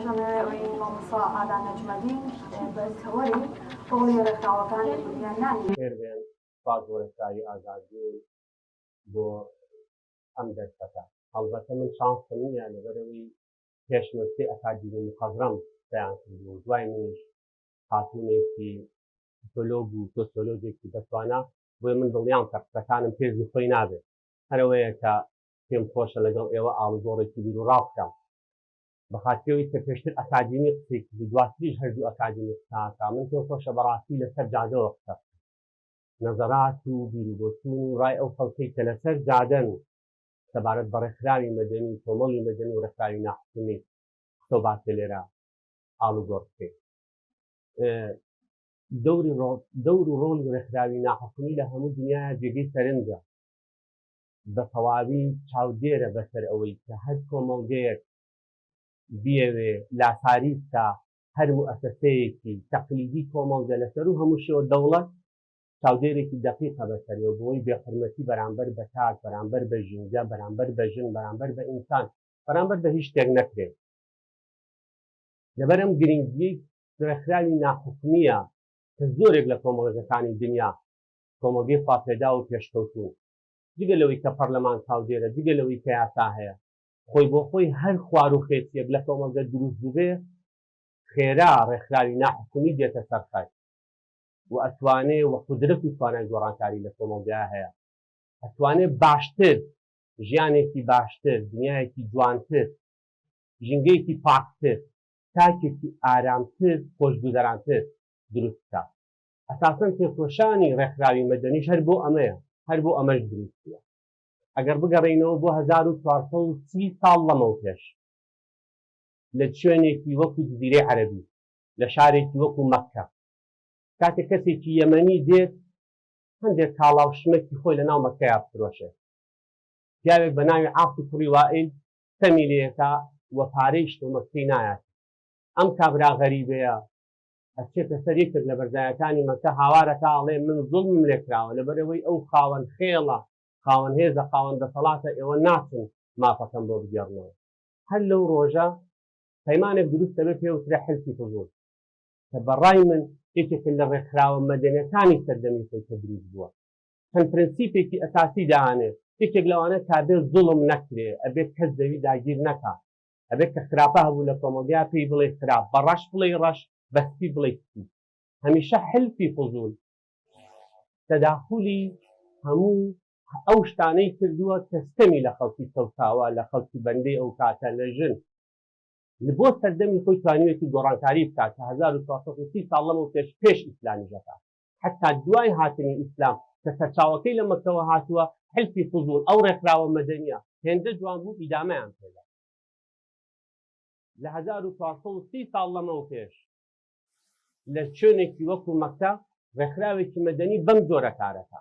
ژەنەوەی مامۆستا ئادا نەجمەدین بەتەوەری ڕۆڵی ڕێکخراوەکانی بنیاننانی خێربێن سپاس بۆ ڕێکخراوی ئازادبوون بۆ ئەم دەرسەکە. هەڵبەتە من شانسم نییە لەبەرەوەی پێشمەرجەی ئەکادیمی مخەزڕەم پێیان کردبوو، دوای منیش هاتوونێکی سۆسیۆلۆگ و سۆسیۆلۆجێکی بەتوانە بۆیە من دڵنیام کە قسەکانم پێشی خۆی نابێت. هەرەوەیە کە پێم خۆشە لەگەڵ ئێوە ئاڵوگۆڕێکی بیر و ڕاست بکەم بەخاترەوەی کە پێشتر ئەکادیمی قسێکی دواتریش هەردوو ئەکادیمی قساکە. من پێم خۆشە بەڕاستی لەسەر جادەوە قسە نەزەرات و بیرروبۆچوون و ڕای ئەو خەڵکەی کە لەسەر جادەن سەبارەت بە ڕێکخراوی مەدەنی کۆمەڵی مەدەنی و ڕێکخراوی ناحکومی قسە و باسێ لێرە ئاڵوگۆڕ بکەین. دەور و ڕۆڵی ڕێکخراوی ناحکومی لە هەموو دنیای جێگەی سەرنجە، بە تەواوی چاودێرە بەسەر ئەوەی کە هەر کۆمەڵگەیەک بێوێ لاساری بکە هەر موئەسسەیەکی تەقلیدی کۆمەڵگە لەسەر و هەموو شێوە دەوڵەت چاودێرێکی دەقیقە بەسەرەوە بۆی بێحورمەتی بەرامبەر بە کات، بەرامبەر بە ژینگە، بەرامبەر بە ژن، بەرامبەر بە ئینسان، بەرامبەر بە هیچ شتێک نەکرێت. لەبەر ئەم گرنگیەی ڕێکخراوی ناحکومیە کە زۆرێک لە کۆمەڵگەکانی دنیا کۆمەڵگەی خواپێدا و پێشکەوتوون، جگە لەوەی کە پەرلەمان چاودێرە، جگە لەوەی کە یاسا هەیە، خۆی بۆ خۆی هەر خوار و خێچیەک لە کۆمەڵگە دروست بووبێ خێرا ڕێکخراوی ناحکومی دێتە سەرخەت و ئەتوانێ وە قودرەت و توانای گۆڕانکاری لە کۆمەڵگەیە هەیە، ئەتوانێ باشتر ژیانێکی باشتر، دنیایەکی جوانتر، ژینگەیەکی پاکتر، تاکێکی ئارامتر، خۆشگوزەرانتر دروست بکات. ئەساسەن تێکۆشانی ڕێکخراوی مەدەنیش هەر بۆ ئەمەیە، هەر بۆ ئەمەش دروستیە. ئەگەر بگەڕێینەوە بۆ 1430 ساڵ لەمەو پێش لە شوێنێکی وەکو جزیرەی عەرەبی، لە شارێکی وەکو مەککە، کاتێک کەسێکی یەمەنی دێت هەندێک کاڵاو شمەکی خۆی لە ناو مەککەیە بفرۆشێت، پیاوێک بە ناوی عاسی کوڕی وائیل تەمی لێیەکە وە پارەی شتۆ مەککەی نایەت. ئەم کابرا غەریبەیە ئەچێتە سەر یەکێک لە بەرزایەکانی مەککە هاوارەکە ئەڵێ من زوڵمم لێکراوە لەبەرەوەی ئەو خاوەن خێڵە، خاوەن هێزە، خاوەن دەسەڵاتە، ئێوە ناچن مافەکەم بۆ بگێڕنەوە. هەر لەو ڕۆژە پەیمانێک دروست دەبێت پێوترە حلفی فوزوڵ کە بەڕای من یەکێک لە ڕێکخراوە مەدەنیەکانی سەردەمی خۆی کە دروست بووە. چەند پرینسیپێکی ئەساسی داهانێت، یەکێک لەوانە کابێت زوڵم نەکرێ، ئەبێت کەس زەوی داگیر نەکات، ئەبێت کە خراپە هەبوو لە کۆمەڵگەیە پێی بڵێ خراپ، بە ڕەش بڵێ ڕەش، بە سپی بڵێ سپی. هەمیشە حلفی فوزوڵ تەداخولی هەموو ئەو شتانەی کردووە کە ستەمی لە خەڵکی سەوتاوە، لە خەڵکی بەندەی ئەو کاتە، لە ژن بۆ سەردەمی خۆی توانیوێتی گۆڕانکاری بکات کە 1430 ساڵ لەمەو پێش ئیسلامی ژەکات. حتا دوای هاتنی ئیسلام کە سەرچاوەکەی لە مەککەوە هاتووە، حلفی فوزوڵ ئەو ڕێکخراوە مەدەنیە هێندە جوان بوو، ئیدامەیان پێدا. لە 1430 ساڵ لەمەو پێش لە شوێنێکی وەکو مەککە ڕێکخراوێکی مەدەنی بەم جۆرە کارەکە.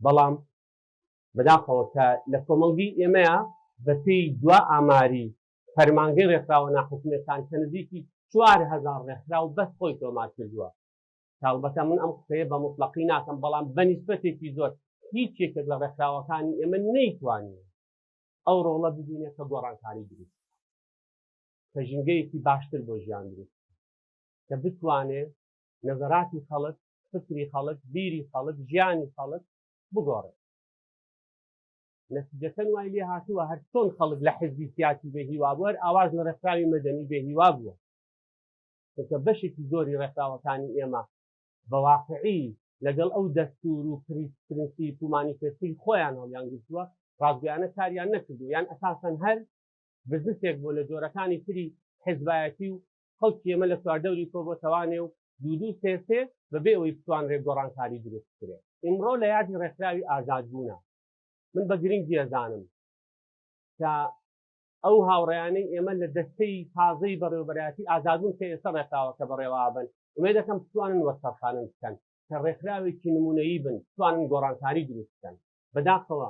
بەڵام بەداخەوە کە لە کۆمەڵگەی ئێمەیە بەپێی دوا ئاماری فەرمانگەی ڕێکخراوە ناحکومیەکان کە نزیکی 4000 ڕێکخراو بەس خۆی تۆمار کردووە. تاڵبەتە من ئەم قسەیە بە مطلقی ناکەم، بەڵام بە نیسبەتێکی زۆر هیچ یەکێک لە ڕێکخراوەکانی ئێمە نەیتوانێت ئەو ڕۆڵە ببینێت کە گۆڕانکاری دروست کە ژینگەیەکی باشتر بۆ ژیان دروست کە بتوانێت نەزەراتی خەڵک، فکری خەڵک، بیری خەڵک، ژیانی خەڵک بگۆڕێت. نەتیجەکەن وای لێ هاتووە هەر چۆن خەڵک لە حیزبی سیاسی بێهیوا بووە، ئاواز لە ڕێکخراوی مەدەنی بێهیوا بووە، کە بەشێکی زۆری ڕێکخراوەکانی ئێمە بەواقعی لەگەڵ ئەو دەستور و پرینسیپ و مانیفێستی خۆیان هەڵیان گرتووە، ڕازگویانە کاریان نەکردو، یان ئەساسەن هەر بزنسێک بۆ لە جۆرەکانی تری حیزبایەتی و خەڵکی ئێمە لە چواردەوری کۆ بۆ تەوانێ و دوو سێ بەبێ ئەوەی بتوانرێت گۆڕانکاری دروست بکرێت. ئیمڕۆ لە یادی ڕێکخراوی ئازادبوونە من بە گرنگی ئەزانم کە ئەو هاوڕێیانەی ئێمە لە دەستەی تازەی بەڕێوەبەرایەتی ئازادبوون کە ئێستا ڕێکخراوەکە بەڕێوە بن، ئومێد دەکەم بتوانن وەسەرخانە بکەن کە ڕێکخراوێکی نمونەیی بن، بتوانن گۆڕانکاری دروست بکەن. بەداخەوە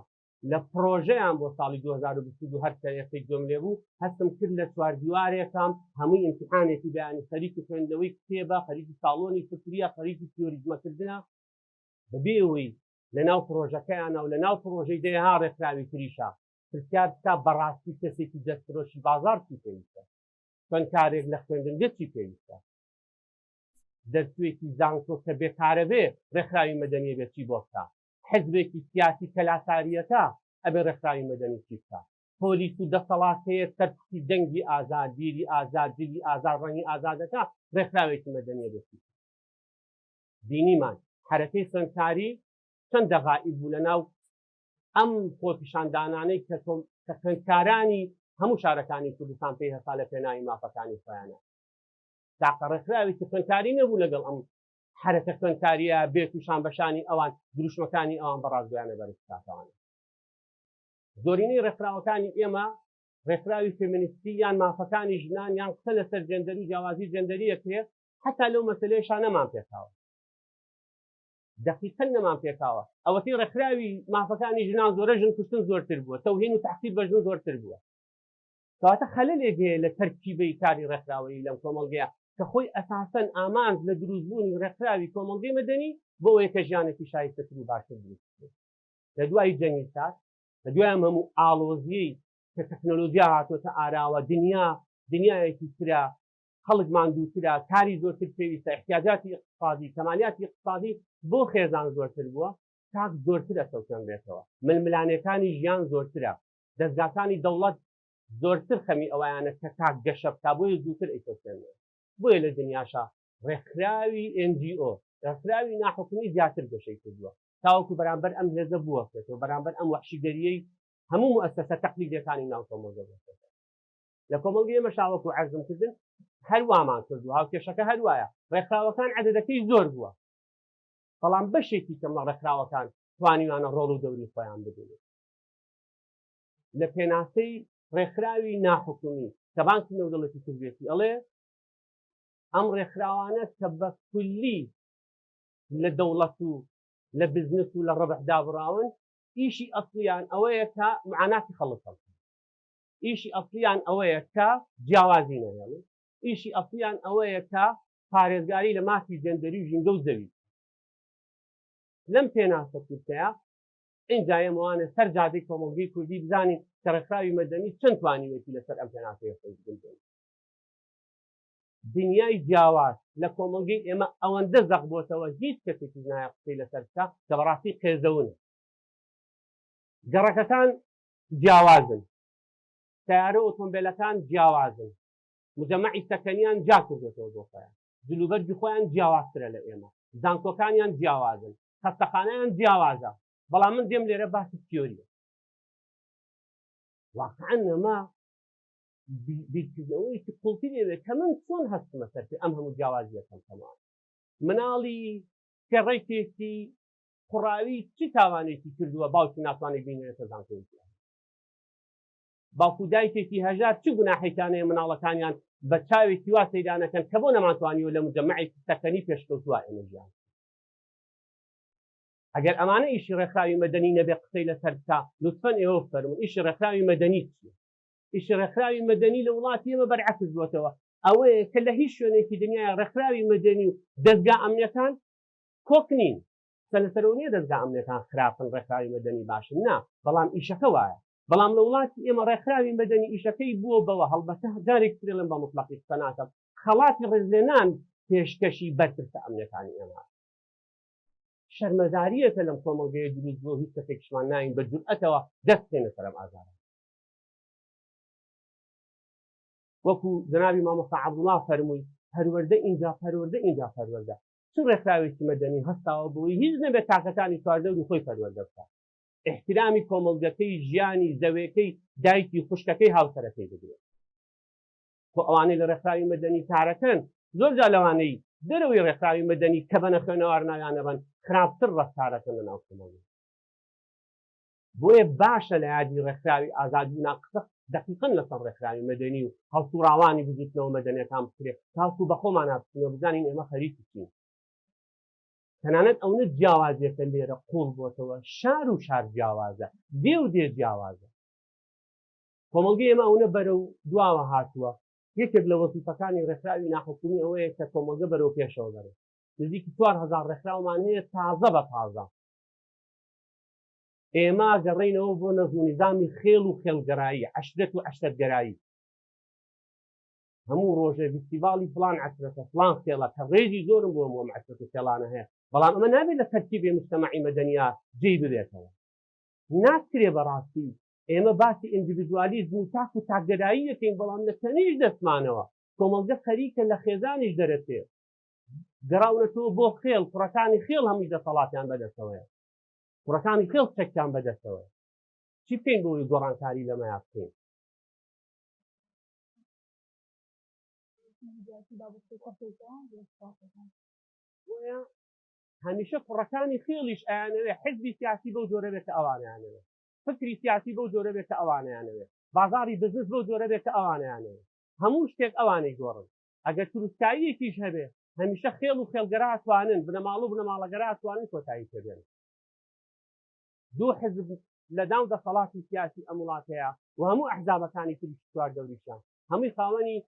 لە پرۆژەیان بۆ ساڵی 2022 هەر کەیەکێک گوێم لێ بوو، هەستم کرد لە چواردیوارێکم هەمووی ئیمتیحانێکی بەیانی خەریکی خوێندنەوەی کتێبە، خەریکی ساڵۆنی فکریە، خەریکی تیۆریزمەکردنە، بەبێ ئەوەی لە ناو پرۆژەکەیانە و لە ناو پرۆژەی دەیەها ڕێکخراوی تریشە پرسیار بکات بەڕاستی کەسێکی دەستفرۆشی بازار چی پێویستە، خوێندکارێک لە خوێندنگەچی پێویستە دەرسوێکی زانکۆ کە بێکارە بێ ڕێکخراوی مەدەنیە بێتی بۆ بکە حزبێکی سیاسی کەلاساریەتە ئەبێ ڕێکخراوی مەدەنی چی بکە پۆلیس و دەسەڵات هەیە سەرپرسی دەنگی ئازاد بیری ئازاد جلی ئازاد ڕەنگی ئازادەکە ڕێکخراوێکی مەدەنیە بێتی دینیمان حرەکەی خوێندکاری چەند دەغائب بوو لەناو ئەم خۆپیشاندانانەی کە خوێندکارانی هەموو شارەکانی کوردستان پێی هەستا لە پێناوی مافەکانی خۆیانە تاقە ڕێکخراوێکی خوێندکاری نەبوو لەگەڵ ئەم حرەکە خوێندکاریە بێ تووشان بەشانی ئەوان دروشمەکانی ئەوان بەڕازگویانە بەرزکاتەوانە زۆرینەی ڕێکخراوەکانی ئێمە ڕێکخراوی فێمینیستی یان مافەکانی ژنان یان قسە لەسەر جێندەری و جیاوازی جێندەریە کرێ حتا لەو مەسەلەیەشان نەمان پێکاوە دقیقاً نەمان پێکاوە ئەوەتی ڕێکخراوی مافەکانی ژنان زۆرە ژن کوشتن زۆرتر بووە تەوهین و تەحقیر بە ژن زۆرتر بووە کەواتە خەلەلێک هەیە لە تەرکیبەی کاری ڕێکخراوەیی لەم کۆمەڵگەیە کە خۆی ئەساسەن ئامانج لە دروستبوونی ڕێکخراوی کۆمەڵگەی مەدەنی بۆ ئەوەیە کە ژیانێکی شایستەتر و باشتر دروست بێت لە دوای جەنگی سارد لە دوای هەموو ئاڵۆزیەی کە تەکنۆلۆژیا هاتوۆتە ئاراوە دنیایەکی ترە خەڵک ماندووترە کاری زۆرتر پێویستە احتیاجاتی اقتصادی کەمالیاتی اقتصادی بۆ خێزان زۆرتر بووە کاک زۆرتر ئەسەوتێن بێتەوە ململانەکانی ژیان زۆرترە دەستگاکانی دەوڵەت زۆرتر خەمی ئەوەیانە کە کاک گەشە بکا بۆیە زووتر ئەیتۆسێنێ بۆیە لە دنیاشا ڕێکخراوی NGO ڕێکخراوی ناحکومی زیاتر گەشەی کردووە تاوەکو بەرامبەر ئەم هێزە بووەکرێتەوە بەرامبەر ئەم وەحشیگەریەی هەموو مؤسسە تەقلیدیەکانی ناو کۆمەڵگە بووەکرێتەوە لە کۆمەڵگەی ئێمە شاوەکو عەرزم کردن هەروامان کردووە هاوکێشەکە هەروایە ڕێکخراوەکان عەدەدەکەی زۆر بووە بەڵام بەشێکی کەم لە ڕێکخراوەکان توانیوانە ڕۆڵ و دەوری خۆیان بدەنێت لە پێناسەی ڕێکخراوی ناحکومی کە بانکی نێودەوڵەتی کوردێتی ئەڵێ ئەم ڕێکخراوانە کە بە کولی لە دەوڵەت و لە بزنس و لە ڕەبحدا بڕاون ئیشی ئەسڵیان ئەوەیە کە معاناتی خەڵک هەڵکەن ئیشی ئەسڵیان ئەوەیە کە جیاوازی نەهێڵن ئیشی ئەسڵیان ئەوەیە کە پارێزگاری لە مافی جێندەری و ژینگە و زەوی لەم پێناسە کورتەیە ئینجا ئێمەوانە سەر جادەی کۆمەڵگەی کوردی بزانین کە ڕێکخراوی مەدەنی چەند توانیوێتی لەسەر ئەم پێناسەیە خۆی بگرێت دنیای جیاواز لە کۆمەڵگەی ئێمە ئەوەندە زەق بۆتەوە هیچ کەسێکی نایە قسەی لەسەر بکە کە بەڕاستی قێزەونە گەڕەکەکان جیاوازن تیارە ئۆتۆمبیلەکان جیاوازن مجەمەعی سەکەنیان جا کردوێتەوە بۆ خۆیان جلوبەرگی خۆیان جیاوازترە لە ئێمە زانکۆکانیان جیاوازن خەستەخانەیان جیاوازە بەڵام من دێم لێرە باسی تیۆریە واقعەن ئەمە بیرکردنەوەیکی قوڵتی لێوێت کە من چۆن هەستمە سەرپێ ئەم هەموو جیاوازیەکەم تەمام مناڵی کێڕێکێکی قوڕاوی چی تاوانێکی کردووە باوکی ناتوانێت بینێتە زانکۆیەکی باوکو دایکێکی هەژار چ گوناحێکانەیە مناڵەکانیان بە چاوێکی وا سەیرانەکەن کە بۆ نەماتوانیوە لە مجەمەعێکی سەکەنی پێشکەوتووە ئێمەژیان ئەگەر ئەمانە ئیشی ڕێکخراوی مەدەنی نەبێ قسەی لەسەر بکە لوتفەن ئێوە بفەرمون ئیشی ڕێکخراوی مەدەنی چیە ئیشی ڕێکخراوی مەدەنی لە وڵاتی ئێمە بەرعەکس بووەتەوە ئەوەیە کە لە هیچ شوێنێکی دنیای ڕێکخراوی مەدەنی و دەستگا ئەمنیەکان کۆک نین سەرلەسەرەوە نییە دەستگا ئەمنیەکان خراپن ڕێکخراوی مەدەنی باشن نا بەڵام ئیشەکە وایە بەڵام لە وڵاتی ئێمە ڕێکخراوی مەدەنی ئیشەکەی بووە بەوە هەڵبەتە جارێک ترێڵم بە مطلقی قسە ناکەم خەڵاتی ڕێزلێنان پێشکەشی بەرپرسە ئەمنیەکانی ئێمە شەرمەزاریەکە لەم کۆمەڵگەیە دروست بووە هیچ کەسێکیشمان ناین بە جورئەتەوە دەستێنە سەرم ئازارە وەکو جەنابی مامۆستا عەبدوڵڵا فەرمووی پەروەردە ئینجا پەروەردە چ ڕێکخراوێکی مەدەنی هەستاوە بۆی هیچ نەبێت تاقەکانی چواردەوری خۆی پەروەردە بکات احترامی کۆمەڵگەکەی ژیانی زەوێکەی دایکی خوشکەکەی هاوسەرەکەی بگرێت بۆ ئەوانەی لە ڕێکخراوی مەدەنی کارەکەن زۆر جا لەوانەی دەرەوەی ڕێکخراوی مەدەنی کە بە نەخوێنەوار ناویانە بن خراپتر ڕەفتارەکەن لە ناو کۆمەڵگە بۆیە باشە لە یادی ڕێکخراوی ئازادی ناقسە دقیقاً لەسەر ڕێکخراوی مەدەنی و هەڵسوڕاوانی بجووتنەوە مەدەنیەکان بکرێت تاکو بە خۆمان نابچینەوە بزانین ئێمە خەریکی چین تەنانەت ئەوە جیاوازیەکە لێرە قوڵ بۆتەوە شار و شار جیاوازە دێ و دێ جیاوازە کۆمەڵگەی ئێمە ئەوە بەرەو دواوە هاتووە یەکێک لە وەزیفەکانی ڕێکخراوی ناحکومی ئەوەیە کە کۆمەڵگە بەرەو پێشەوە بەرێت نزیکی 4000 ڕێکخراومان هەیە تازە بە تازە ئێمە گەڕێینەوە بۆ نەظم و نیزامی خێڵ و خێڵگەرایی عەشرەت و عەشرەتگەرایی هەموو ڕۆژێ فستیڤاڵی فڵان عەسرەتە فڵان خێڵە کە ڕێژی زۆرم بۆ ئەم عەسرەت و خێڵانە هەیە بەڵام ئەمە نابێت لە تەرکیبێ مجتەمەعی مەدەنیە جێی ببێتەوە ناکرێ بەڕاستی ئێمە باسی ئیندیڤیدوالیزم و تاک و تاکگەرایی دەکەین بەڵام لە تەنیش دەستمانەوە کۆمەڵگە خەریکە لە خێزانیش دەرەچێ گەڕاونەتەوە بۆ خێڵ کوڕەکانی خێڵ هەمووی دەسەڵاتیان بەدەستەوەیە کوڕەکانی خێڵ چەکیان بەدەستەوەیە چی بکەین بۆی گۆڕانکاری لەمەیا بکەین هەمیشە کوڕەکانی خێڵیش ئەیانەوێ حزبی سیاسی بەو جۆرە بێت کە ئەوانەیانەوێ فکری سیاسی بەو جۆرە بێت کە ئەوانەیانەوێ بازاری بزنس بەو جۆرە بێت کە ئەوانەیانەوێ هەموو شتێک ئەوانەی گۆڕن ئەگەر تروسکاییەکیش هەبێ هەمیشە خێڵ و خێڵگەرا ئەتوانن بنەماڵ و بنەماڵەگەرا ئەتوانن کۆتایی پێبێن دوو حزب لە ناو دەسەڵاتی سیاسی ئەم وڵاتەیە و هەموو ئەحزابەکانی تریش چوار دەوریشان هەمووی خاوەنی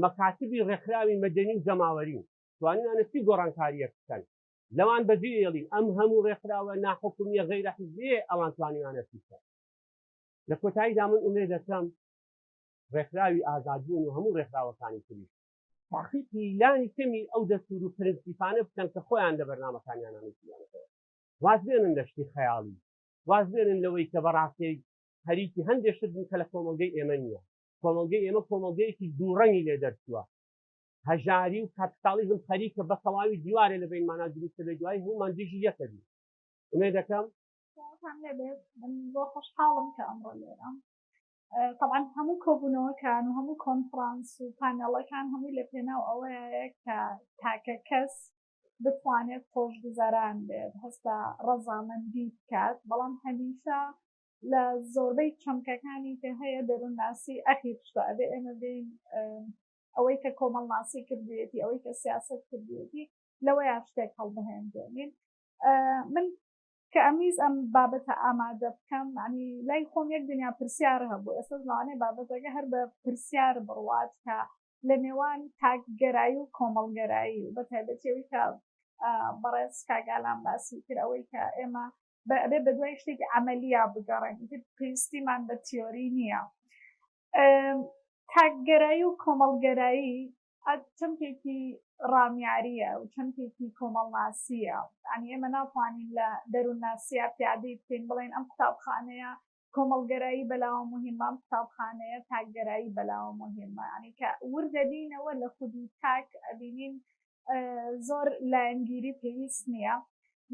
مەکاتبی ڕێکخراوی مەدەنی و جەماوەرین توانیانە چی گۆڕانکاریەک بکەن لەوان بەجێڵین ئەم هەموو ڕێکخراوە ناحکومیە غەیرە حیزبیە ئەوان توانیوانە بکەن لە کۆتاییدا من ئومێد دەکەم ڕێکخراوی ئازادبوون و هەموو ڕێکخراوەکانی تریش تاقیقی لانی کەمی ئەو دەستور و پرنسیپانە بکەن کە خۆیان لە بەرنامەکانیان نووسیانەوە واز بێنن لە شتی خەیاڵی واز بێنن لەوەی کە بەڕاستی هەریکی هەندێک شت کە لە کۆمەڵگەی ئێمە نییە کۆمەڵگەی ئێمە کۆمەڵگەیەکی دووڕەنگی لێ دەرچووە هەژاری و کاپیتالیزم خەریکە بە تەواوی دیوارێ لە بینمانە دروستە لە دوای هەمومان دژی یەکە بی ئومێد دەکەم من بۆ خۆشحاڵم کە ئەمڕۆ لێرەم طبعا هەموو کۆبوونەوەکان و هەموو کۆنفرانس و پانەڵەکان هەمووی لە پێناو ئەوەیە کە تاکە کەس بتوانێت خۆشگوزەران بێت هەستا ڕەزامەندی بکات بەڵام هەمیشە لە زۆربەی چەمکەکانی کە هەیە دەروونناسی ئەخیر شتە ئەبێ ئێمە بین ئەوەی کە کۆمەڵناسی کردوێتی ئەوەی کە سیاست کردوێتی لەوەیە شتێک هەڵبهێنرێنین من کە ئەمیز ئەم بابەتە ئامادە بکەم ینی لای خۆم یەک دنیا پرسیار هەبوو ئێستا لەوانەیە بابەتەکە هەر بە پرسیار بڕوات کە لە نێوان تاکگەرایی و کۆمەڵگەرایی و بەتایبەتیەوەی کە بەڕێز کاگالان باسی کرد ئەوەی کە ئێمە بەبێ بە دوای شتێکی عەمەلیە بگەڕێن پێویستیمان بە تیۆری نییە تاکگەرایی و کۆمەڵگەرایی چەمکێکی ڕامیاریە و چەمکێکی کۆمەڵناسیە ینی ئێمە ناتوانین لە دەروونناسیە پیادەی بکەین بڵێن ئەم قوتابخانەیە کۆمەڵگەرایی بەلاوە مهمە ئەم قوتابخانەیە تاکگەرایی بەلاوە مهمە ینی کە وردەبینەوە لە خودی تاک ئەبینین زۆر لایەنگیری پێویست نییە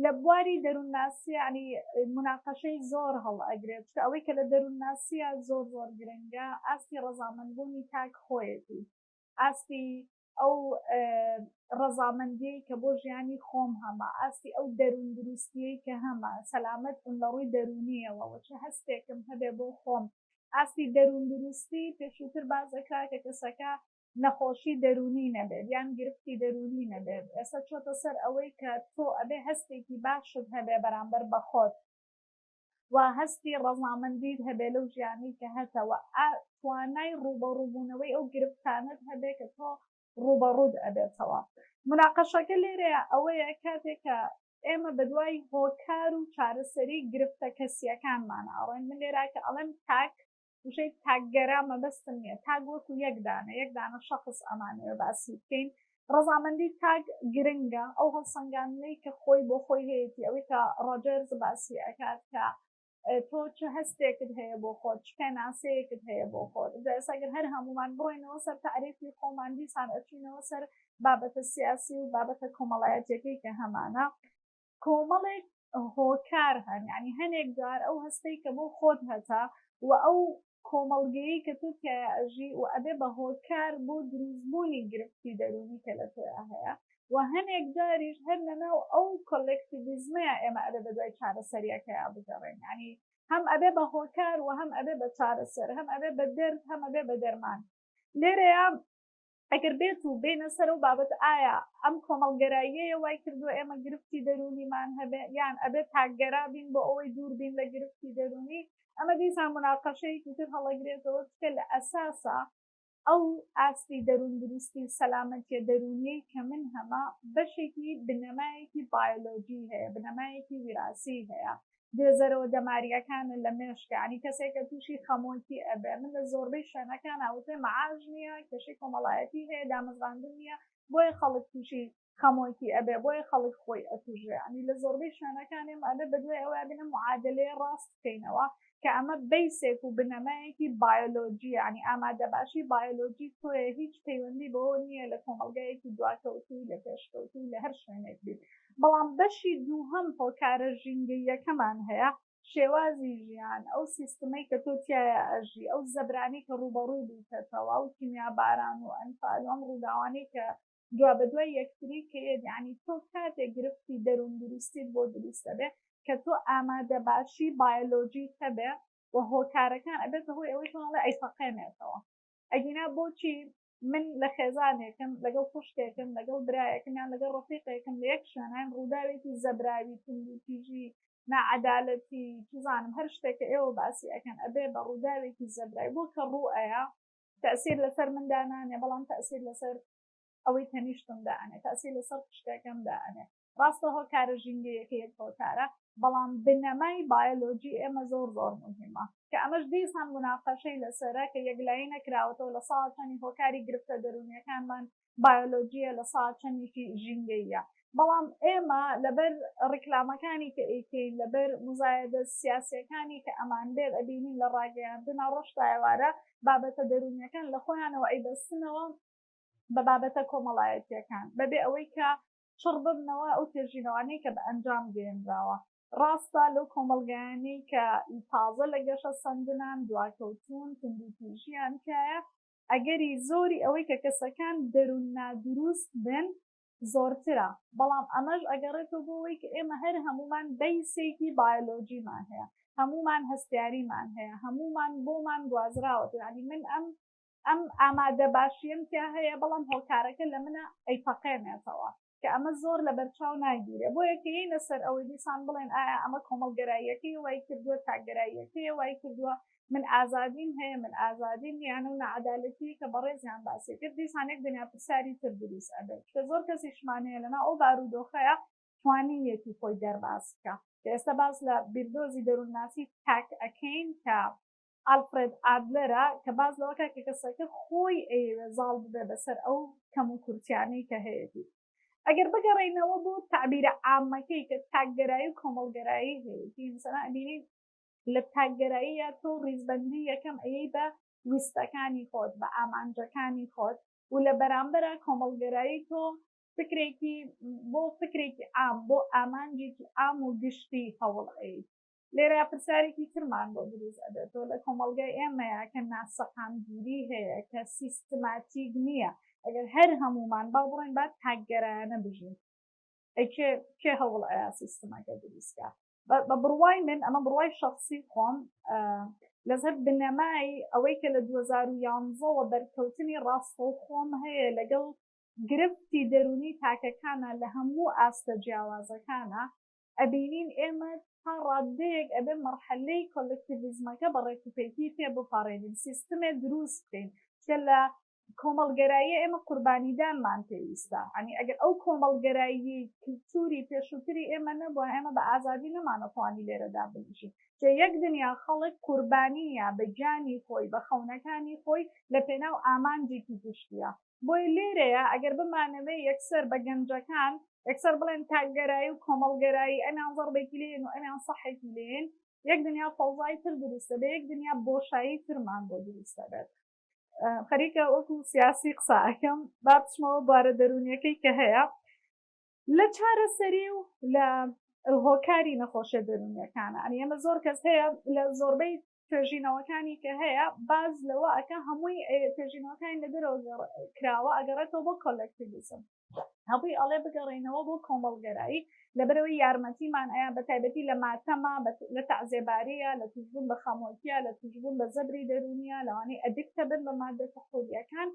لە بواری دەروونناسی ینی مناقەشەی زۆر هەڵ ئەگرێت ئەوەی کە لە دەروونناسیە زۆر زۆر گرنگە ئاستی ڕەزامەندبوونی تاک خۆیەتی ئاستی ئەو ڕەزامەندیەی کە بۆ ژیانی خۆم هەمە ئاستی ئەو دەروون دروستیەی کە هەمە سەلامەت لە ڕووی دەرونیەوە وچە هەستێکم هەبێ بۆ خۆم ئاستی دەروون دروستی پێشووتر بازەکرا کە کەسەکە نەخۆشی دەرونی نەبێت یان گرفتی دەرونی نەبێت ئێستا چۆتە سەر ئەوەی کە تۆ ئەبێ هەستێکی باشت هەبێ بەرامبەر بە خۆت و هەستی ڕەزامەندیت هەبێ لەو ژیانی کە هەتەوە توانای ڕوبەڕووبوونەوەی ئەو گرفتانت هەبێ کە تۆ ڕوبەڕوود ئەبێتەوە مناقەشەکە لێرەیە ئەوەیە کاتێک کە ئێمە بە دوای هۆکار و چارەسەری گرفتە کەسیەکانمان ئەڕۆین من لێرا کە ئەڵێم تاک وشەی تاکگەرا مەبەستم نییە تاک وەکو یەکدانە شەخص ئەمانەوە باسی بکەین ڕەزامەندی تاک گرنگە ئەو هەڵسەنگاندنەی کە خۆی بۆ خۆی هەیەی ئەوەی کە ڕۆجەرز باسی ئەکات کە تۆ چه هەستێکت هەیە بۆ خۆت چ پێناسەیەکت هەیە بۆ خۆت ئێساگەر هەر هەمومان بڕۆینەوە سەر تعریفی خۆمان دیسان ئەچینەوە سەر بابەتە سیاسی و بابەتە کۆمەڵایەتیەکەی کە هەمانە کۆمەڵێک هۆکار هەن ینی هەنێک جار ئەو هەستەی کە بۆ خۆت هەتا و ئەو کۆمەڵگەیی کە تو تێژی و ئەبێ بە هۆکار بۆ دروستبوونی گرفتی دەرونی کە لە تۆیە هەیە و هەنێک جاریش هەر لەناو ئەو کۆلێکتیڤیزمەیە ئێمە ئەبێ بە دوای چارەسەریەکەیە بگەڕێن ینی هەم ئەبێ بە هۆکار و هەم ئەبێ بە چارەسەر هەم ئەبێ بە دەرد هەم ئەبێ بە دەرمان لێرەیە ئەگەر بێت و بینە سەر و بابەت ئایا ئەم کۆمەڵگەراییەیە وای کردووە ئێمە گرفتی دەرونیمان هەبێ یان ئەبێت تاکگەرا بین بۆ ئەوەی دوور بین لە گرفتی دەرونی ئەمە دیسان مناقەشەیەکی تر هەڵەگرێتەوە چکە لە ئەساسە ئەو ئاستی دەروون دروستی سەلامەتیە دەرونیەی کە من هەمە بەشێکی بنەمایەکی بایۆلۆجی هەیە بنەمایەکی ویراسی هەیە دێزەرەوە دەماریەکانن لە مێشکە ینی کەسێکە تووشی خەمۆکی ئەبێ من لە زۆربەی شوێنەکان ئەوتێ مەعاژ نییە کێشەی کۆمەڵایەتی هەیە دامەزراندن نییە بۆیە خەڵک تووشی خەمۆکی ئەبێ بۆیە خەڵک خۆی ئەتوژێ ینی لە زۆربەی شوێنەکانێم ئەبێ بەدوێ ئەوە بینە معادلەیە ڕاست بکەینەوە کە ئەمە بیسێک و بنەمایەکی بایۆلۆجی ینی ئامادەباشی بایۆلۆجی تۆیە هیچ پەیوەندی بەوە نییە لە کۆمەڵگەیەکی دواکەوتوی لە پێشکەوتوی لە هەر شوێنێک بیت بەڵام بەشی دووهەم هۆکارە ژینگەیەکەمان هەیە شێوازی ژیان ئەو سیستمەی کە تۆ تایە ئەژی ئەو زەبرانی کە ڕوبەڕووی بیتەتەوە و کیمیا باران و ئەنفال ئەم ڕووداوانەی کە دوا بەدوای یەکتری کە ینی تۆ کاتێک گرفتی دەروون دروستیت بۆ دروستە بێ کە تۆ ئامادەباشی بایۆلۆجی هەبێ و هۆکارەکان ئەبێتە هۆی ئەوەی تۆڵێ ئەیفەقێنێتەوە ئەگینا بۆچی من لە خێزانێکم لەگەڵ خوشکێکم لەگەڵ برایەکم یان لەگەڵ ڕفیقێکم لە یەک شوێنان ڕووداوێتی زەبراوی توندوتیژی نەعەدالەتی چزانم هەر شتێکە ئێوە باسی ئەەکەن ئەبێ بە ڕووداوێتی زەبرای بۆ کە ڕوئەیە تەسیر لەسەر مندانانێ بەڵام تەسیر لەسەر ئەوەی تەنیشتمدا ئەنێ تەسیر لەسەر شتێکەمدا ئەنێ ڕاستە هۆکارە ژینگەیەکە یەک هۆکارە بەڵام بنەمای بایۆلۆجی ئێمە زۆر زۆر مهمە کە ئەمەش دیسان مناقەشەی لەسەرە کە یەکلایی نەکراوەتەوە لە ساڵ چەندی هۆکاری گرفتە دەرونیەکانمان بایۆلۆجیە لە ساڵ چەندێکی ژینگەیە بەڵام ئێمە لەبەر ڕیکلامەکانی کە ئیکەین لەبەر مزایدە سیاسیەکانی کە ئەمان بێت ئەبینین لە ڕاگەیاندنا ڕۆژتا ئێوارە بابەتە دەرونیەکان لە خۆیانەوە ئەیبەستنەوە بە بابەتە کۆمەڵایەتیەکان بەبێ ئەوەی کە چڕ ببنەوە ئەو تێژینەوەی کە بە ئەنجام گەێنراوە ڕاستە لەو کۆمەلگایانەی کە تازە لە گەشە سندنان دواکەوتون توندوتیژیان تایە ئەگەری زۆری ئەوەی کە کەسەکان دەروون نادروست بن زۆرترە بەڵام ئەمەش ئەگەڕێتەوە بۆەوەی کە ئێمە هەر هەمومان بەیسێکی بایۆلۆجیمان هەیە هەمومان هەستیاریمان هەیە هەمومان بۆمان گوازراوە ینی من ئەم ئامادە باشیم تیا هەیە بەڵام هۆکارەکە لە منە ئەیپەقێنێتەوە کە ئەمە زۆر لە بەرچاو ناگیرێ بۆ یەکەی لەسەر ئەوەی دیسان بڵێن ئایا ئەمە کۆمەڵگەراییەکەی وای کردووە تاگەراییەکەی وای کردووە من ئازادیم هەیە من ئازادیم یانە و نەعەدالەتی کە بەڕێزیان باسی کرد دیسانێک دنیا پرسیاری تر دروست ئەبێت کە زۆر کەسیشمانەیە لەنا ئەو بارودۆخەیە توانیەتی خۆی دەرباز بکە کە ئێستا باس لە بیردۆزی دەروونناسی تاک ئەەکەین کە ئالفرێد ئادلەرە کە باز لەوەکە کە کەسەکە خۆی ئەوێ زاڵ ببێ بەسەر ئەو کەم و کورتیانەی کە هەیەی ئەگەر بگەڕێنەوە بۆ تعبیرە عامەکەی کە تاکگەرایی و کۆمەڵگەرایی هەیەی مثلا ئەبینین لە تاکگەراییە تۆ ڕیزبەندی یەکەم ئەیەی بە ویستەکانی خۆت بە ئامانجەکانی خۆت و لە بەرامبەرە کۆمەڵگەرایی تۆ فکرێکی بۆ فکرێکی عام بۆ ئامانجێکی عام و گشتی هەوڵ لێرە پرسیارێکی ترمان بۆ دروست ئەبێتەوە لە کۆمەڵگای ئێمەیە کە ناسەقامگیری هەیە کە سیستماتیک نییە ئەگەر هەر هەمومان با بڕێن با تاکگەرایانە بژین کێ هەوڵ ئەیە سیستمەکە دروستکە بە بڕوای من ئەمە بڕوای شخصی خۆم لەسەر بنەمای ئەوەی کە لە 2011ەوە بەرکەوتنی ڕاستەوخۆم هەیە لەگەڵ گرفتی دەرونی تاکەکانە لە هەموو ئاستە جیاوازەکانە ئەبینین ئێمە تا ڕادەیەک ئەبێ مەرحەلەی کۆلێکتیڤیزمەکە بە ڕێکوپێکی پێ بپارێنین سیستمێ دروست بکەین کە لە کۆمەڵگەرایی ئێمە قوربانیدانمان پێویستە ئەنی ئەگەر ئەو کۆمەڵگەرایی کلتوری پێشووتری ئێمە نەبووە ئێمە بە ئازادی نەمانەتوانی لێرەدا بنیشین کە یەک دنیا خەڵک قوربانیە بە گیانی خۆی بە خەونەکانی خۆی لە پێناو ئامانجێکی گشتیە بۆی لێرەیە ئەگەر بمانەوێ یەکسەر بە گەنجەکان یەکسەر بڵێن تاکگەرایی و کۆمەڵگەرایی ئەمیان زەڕبێکی لێن و ئەمیان سەحێکی لێن یەک دنیا فەوزای تر دروستە بێ یەک دنیا بۆشایی ترمان بۆ دروستە بێت خەریکە وەکو سیاسی قسە ئەەکەم با بچمەوە بوارە دەرونیەکەی کە هەیە لە چارەسەری و لە هۆکاری نەخۆشە دەرونیەکانە ئەنی ئێمە زۆر کەس هەیە لە زۆربەی توێژینەوەکانی کە هەیە باز لەوە ئەکە هەمووی توێژینەوەکانی لە دەرەوە کراوە ئەگەڕێتەوە بۆ کۆلێکتیڤیزم هەبووی ئەڵێ بگەڕێنەوە بۆ کۆمەڵگەرایی لەبەرەوەی یارمەتیمان ئەیە بە تایبەتی لە ماتەما لە تەعزێباریە لە توشبوون بە خەمۆکیە لە توشبوون بە زەبری دەرونیە لەوانەی ئەدیکتە بن بە مادە تەحولیەکان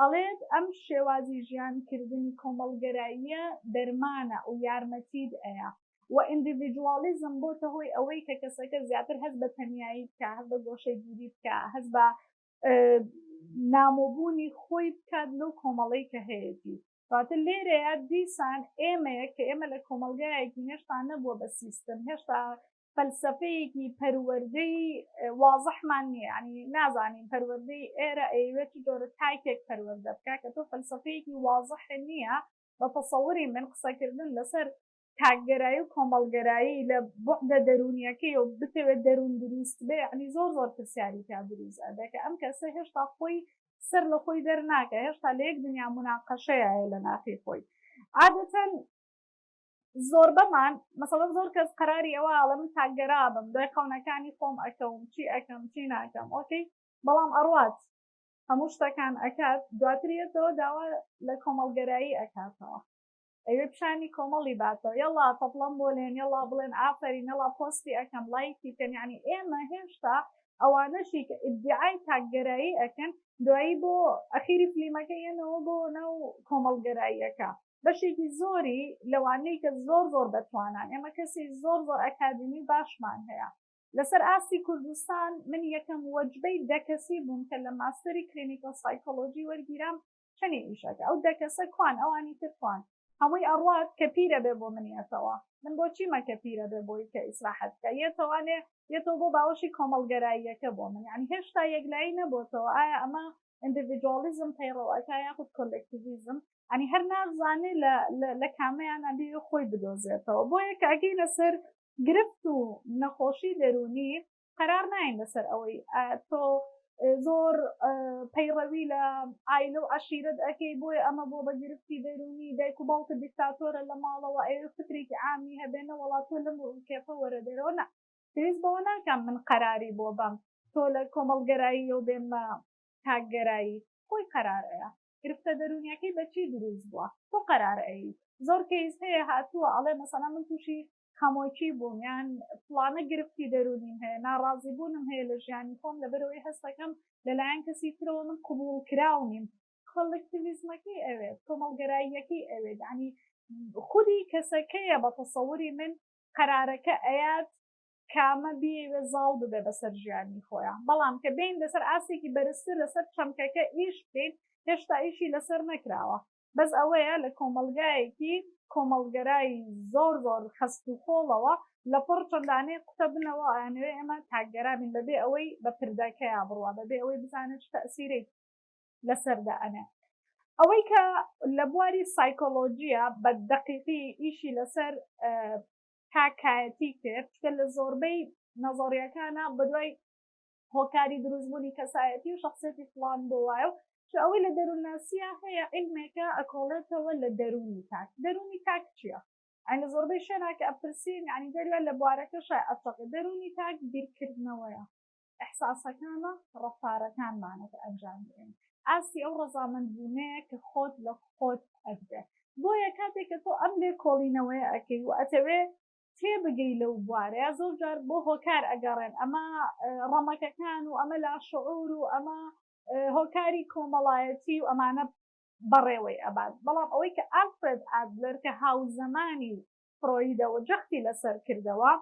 ئەڵێت ئەم شێوازی ژیانکردنی کۆمەڵگەراییە دەرمانە و یارمەتید ئەیە و ئیندیڤیدوالیزم بۆتە هۆی ئەوەی کە کەسەکە زیاتر هەست بە تەنیایی بکە هەست بە گۆشەگیری بکە هەست بە نامۆبوونی خۆی بکات لەو کۆمەڵەی کە هەیەی کاتە لێرەیە دیسان ئێمەیە کە ئێمە لە کۆمەلگایەکی هێشتا نەبووە بە سیستم هێشتا فەلسەفەیەکی پەروەردەی وازەحمان نییە، ینی نازانین پەروەردەی ئێرە ئەیوێت جۆرە تایکێک پەروەردە بکە کە تۆ فەلسەفەیەکی وازەح نییە بە تەسەووری من قسەکردن لەسەر تاکگەرایی و کۆمەڵگەرایی لە بوعدە دەرونیەکەی و بتەوێت دەروون دروست بێ، ینی زۆر پرسیاری تا دروست ئەدەکە ئەم کەسە هێشتا خۆی سەر لە خۆی دەرناکە، هێشتا لە یەک دنیا موناقەشەیە لە ناخی خۆی. عادەتەن زۆر بەمان مەسەڵەن زۆر کەس قەراری ئەوە ئاڵە من تاکگەرا بم، دوای خەونەکانی خۆم ئەکەوم، چی ئەەکەم چی ناکەم، ئۆکەی، بەڵام ئەڕوات هەموو شتەکان ئەکات، دواترێتەوە داوا لە کۆمەڵگەرایی ئەکاتەوە، ئەوێ پیشانی کۆمەڵی باتەوە، یەڵا تەپڵەم بۆلێن، یەڵا بڵێن ئافرین، یەڵا پۆستی ئەەکەم، لایکی بکەن، یعنی ئێمە هێشتا ئەوانەشی کە ئیدعای تاکگەرایی ئەکەن دوایی بۆ ئەخیری فلیمەکە یەنەوە بۆ ناو کۆمەڵگەراییەکە. بەشێکی زۆری لەوانەیە کە زۆر بەتوانان، ئێمە کەسی زۆر ئەکادمی باشمان هەیە. لەسەر ئاستی کوردستان من یەکەم وەجبەی دەکەسی بووم کە لە ماستەری کلینیکەل سایکۆلۆژی وەرگیرام چەنی ئیشەکە، ئەو دەکەسە کوان ئەوانی ترخوان هەمووی ئەڕوات کە پیرە بێ بۆ منیەتەوە، من بۆچی مەکە پیرە بێ بۆی کە ئیسراحەت بکە، یەتەوە بۆ باوەشی کۆمەڵگەراییەکە بۆ من، یعنی هێشتا یەکلایی نەبووتەوە، ئایا ئەمە ئیندیڤیدوالیزم پەیڕەوەکە یاخود کۆلێکتیڤیزم، ئەنی هەر نازانێ لە کامەیان ئەبێ خۆی بدۆزێتەوە، بۆیە کە ئەگەی لەسەر گرفت و نەخۆشی دەرونی قەرار ناین لەسەر ئەوەی تۆ زۆر پەیڕەوی لە ئایلە و عەشیرەت ئەەکەی بۆیە ئەمە بۆ بە گرفتی دەرونی دایک و باوکت دیکتاتۆرە لە ماڵەوە ئەوێ فکرێکی عامی هەبێنە وڵات تۆ لەم کێفە وەرە دەرەوە نا پێویست بەوە ناکەم من قەراری بۆ بەم تۆ لە کۆمەڵگەرایی و بێمە تاکگەرایی خۆی قەرارەیە گرفتە دەرونیەکەی بەچی دروست بووە تۆ قەرارەیی زۆر کەیس هەیە هاتووە ئەڵێ مەسەڵەن من تووشی خەمۆکی بووم یان فڵانە گرفتی دەرونیم هەیە ناڕازی بوونم هەیە لە ژیانی خۆم لەبەرەوەی هەستەکەم لەلایەن کەسی ترەوە من قبول کراو نیم کۆلێکتیڤیزمەکەی ئەوێت کۆمەڵگەراییەکەی ئەوێت ینی خودی کەسەکەیە بە تەسەووری من قەرارەکە ئەیات کامە بیوێ زاڵ ببێ بەسەر ژیانی خۆیان بەڵام کە بین لەسەر ئاسێکی بەرزتر لەسەر چەمکەکە ئیش بکەین هێشتا ئیشی لەسەر نەکراوە بەس ئەوەیە لە کۆمەلگایەکی کۆمەڵگەرای زۆر خەست و خۆڵەوە لە پڕ چەندانەی قوتە بنەوە ئەیانوێ ئێمە تاکگەرابین بەبێ ئەوەی بە پردەکەیە بڕوە بەبێ ئەوەی بزانێت چ تەئسیرێک لەسەردا ئەنێ ئەوەی کە لە بواری سایکۆلۆجیە بە دەقیقی ئیشی لەسەر تاکایەتی کرد کە لە زۆربەی نەزەڕیەکانە بەدوای هۆکاری دروستبوونی کەسایەتی و شخصیەتی فڵان بۆ وایە و ئەوەی لە دەروونناسیە هەیە علمێکە ئەکۆڵێتەوە لە دەرونی تاک چییە؟ ئەین لە زۆربەی شوێناکە ئەپرسین ینی دەروێت لە بوارەکەشە ئەتەقی دەرونی تاک بیرکردنەوەیە ئەحساسەکانە ڕەفتارەکانمانەکە ئەنجام بدەین ئاستی ئەو ڕەزامەندبوونەیە کە خۆت لە خۆت ئەدبێ بۆیە کاتێک کە تۆ ئەم لێ کۆڵینەوەی ئەەکەی و ئەتەوێ تێبگەی لەو بوارەیە زۆر جار بۆ هۆکار ئەگەڕێن ئەمە ڕەمەکەکان و ئەمە لاشعور و ئەمە هۆکاری کۆمەڵایەتی و ئەمانە بەڕێوەی ئەبات بەڵام ئەوەی کە ئالفرێد ئادلەر کە هاوزەمانی فڕۆیدەوە جەختی لەسەر کردەوە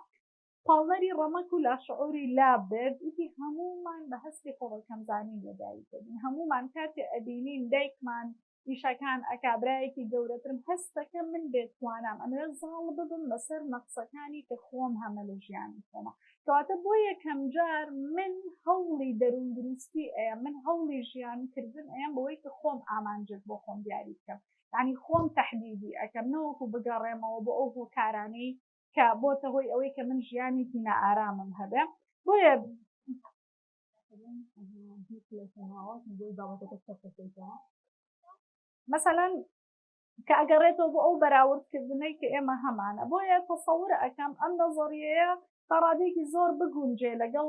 پاڵەری ڕەمەک و لاشعوری لابێت ئیتی هەمومان بە هەستی خۆڕەکەمزانی لەدایکبین هەمومان کاتێ ئەبینین دایکمان ئیشەکان ئەکابرایەکی گەورەترم هەستەکە من بێتوانام ئەمێ زاڵ ببم بەسەر نەقسەکانی کە خۆم هەمە لە ژیانی خۆمە کەواتە بۆ یەکەم جار من هەوڵی دەروون دروستی ئەیە من هەوڵی ژیانکردن ئەیان بەوەی کە خۆم ئامانجت بۆ خۆم دیاری بکەم یعنی خۆم تەحدیدی ئەەکەم نەوەکو بگەڕێمەوە بۆ ئەو هۆکارانەی کە بۆتە هۆی ئەوەی کە من ژیانێکی نائارامم هەبێ بۆیە مثلەن کە ئەگەڕێتەوە بۆ ئەو بەراوردکردنەی کە ئێمە هەمانە بۆیە تەسەور ئەەکەم ئەم نەزەریەیە تەڕادێکی زۆر بگونجێ لەگەڵ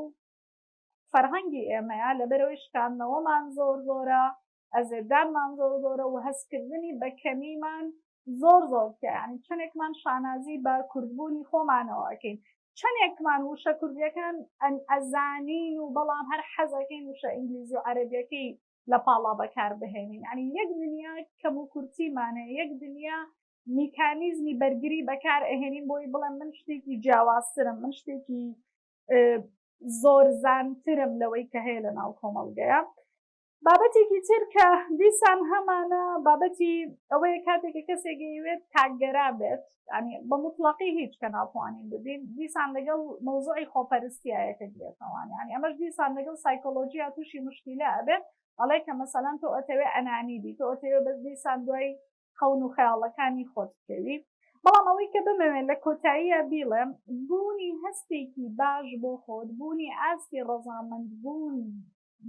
فەرهەنگی ئێمەیە لەبەرەوەی شکاندنەوەمان زۆرە ئەزێدانمان زۆرە و هەستکردنی بە کەمیمان زۆر کە ینی چەندێکمان شانازی بە کوردبوونی خۆمانەوە ئەەکەین چەندێکمان وشە کوردیەکان ئەزانین و بەڵام هەر حەزەکەین وشە ئینگلیزی و عەرەبیەکەی لە پاڵا بەکار بهێنین ینی یەک دنیا کەم و کورتیمانەیە یەک دنیا میکانیزمی بەرگری بەکار ئەهێنین بۆی بڵێن من شتێکی جیاوازترم من شتێکی زۆر زانترم لەوەی کە هەیە لە ناو کۆمەڵگەیە بابەتێکی تر کە دیسان هەمانە بابەتی ئەوەیە کاتێکە کەسێکیوێت کاکگەرا بێت ینی بە مطلقی هیچ کە ناپوانین ببین دیسان لەگەڵ مەوزوعی خۆپەرستیایەکە گرێتەوەوان ینی ئەمەش دیسان لەگەڵ سایکۆلۆژیا تووشی مشکیلە ئەبێت ئەڵێ کە مەسەلەن تۆ ئەتەوێ ئەنانی بی تۆ ئەتەوێ بەس دیسان دوای خەون و خەیاڵەکانی خۆت بکەوی بەڵام ئەوەی کە بمەوێت لە کۆتاییە بیڵێم بوونی هەستێکی باش بۆ خۆت بوونی ئاستی ڕەزامەند بوون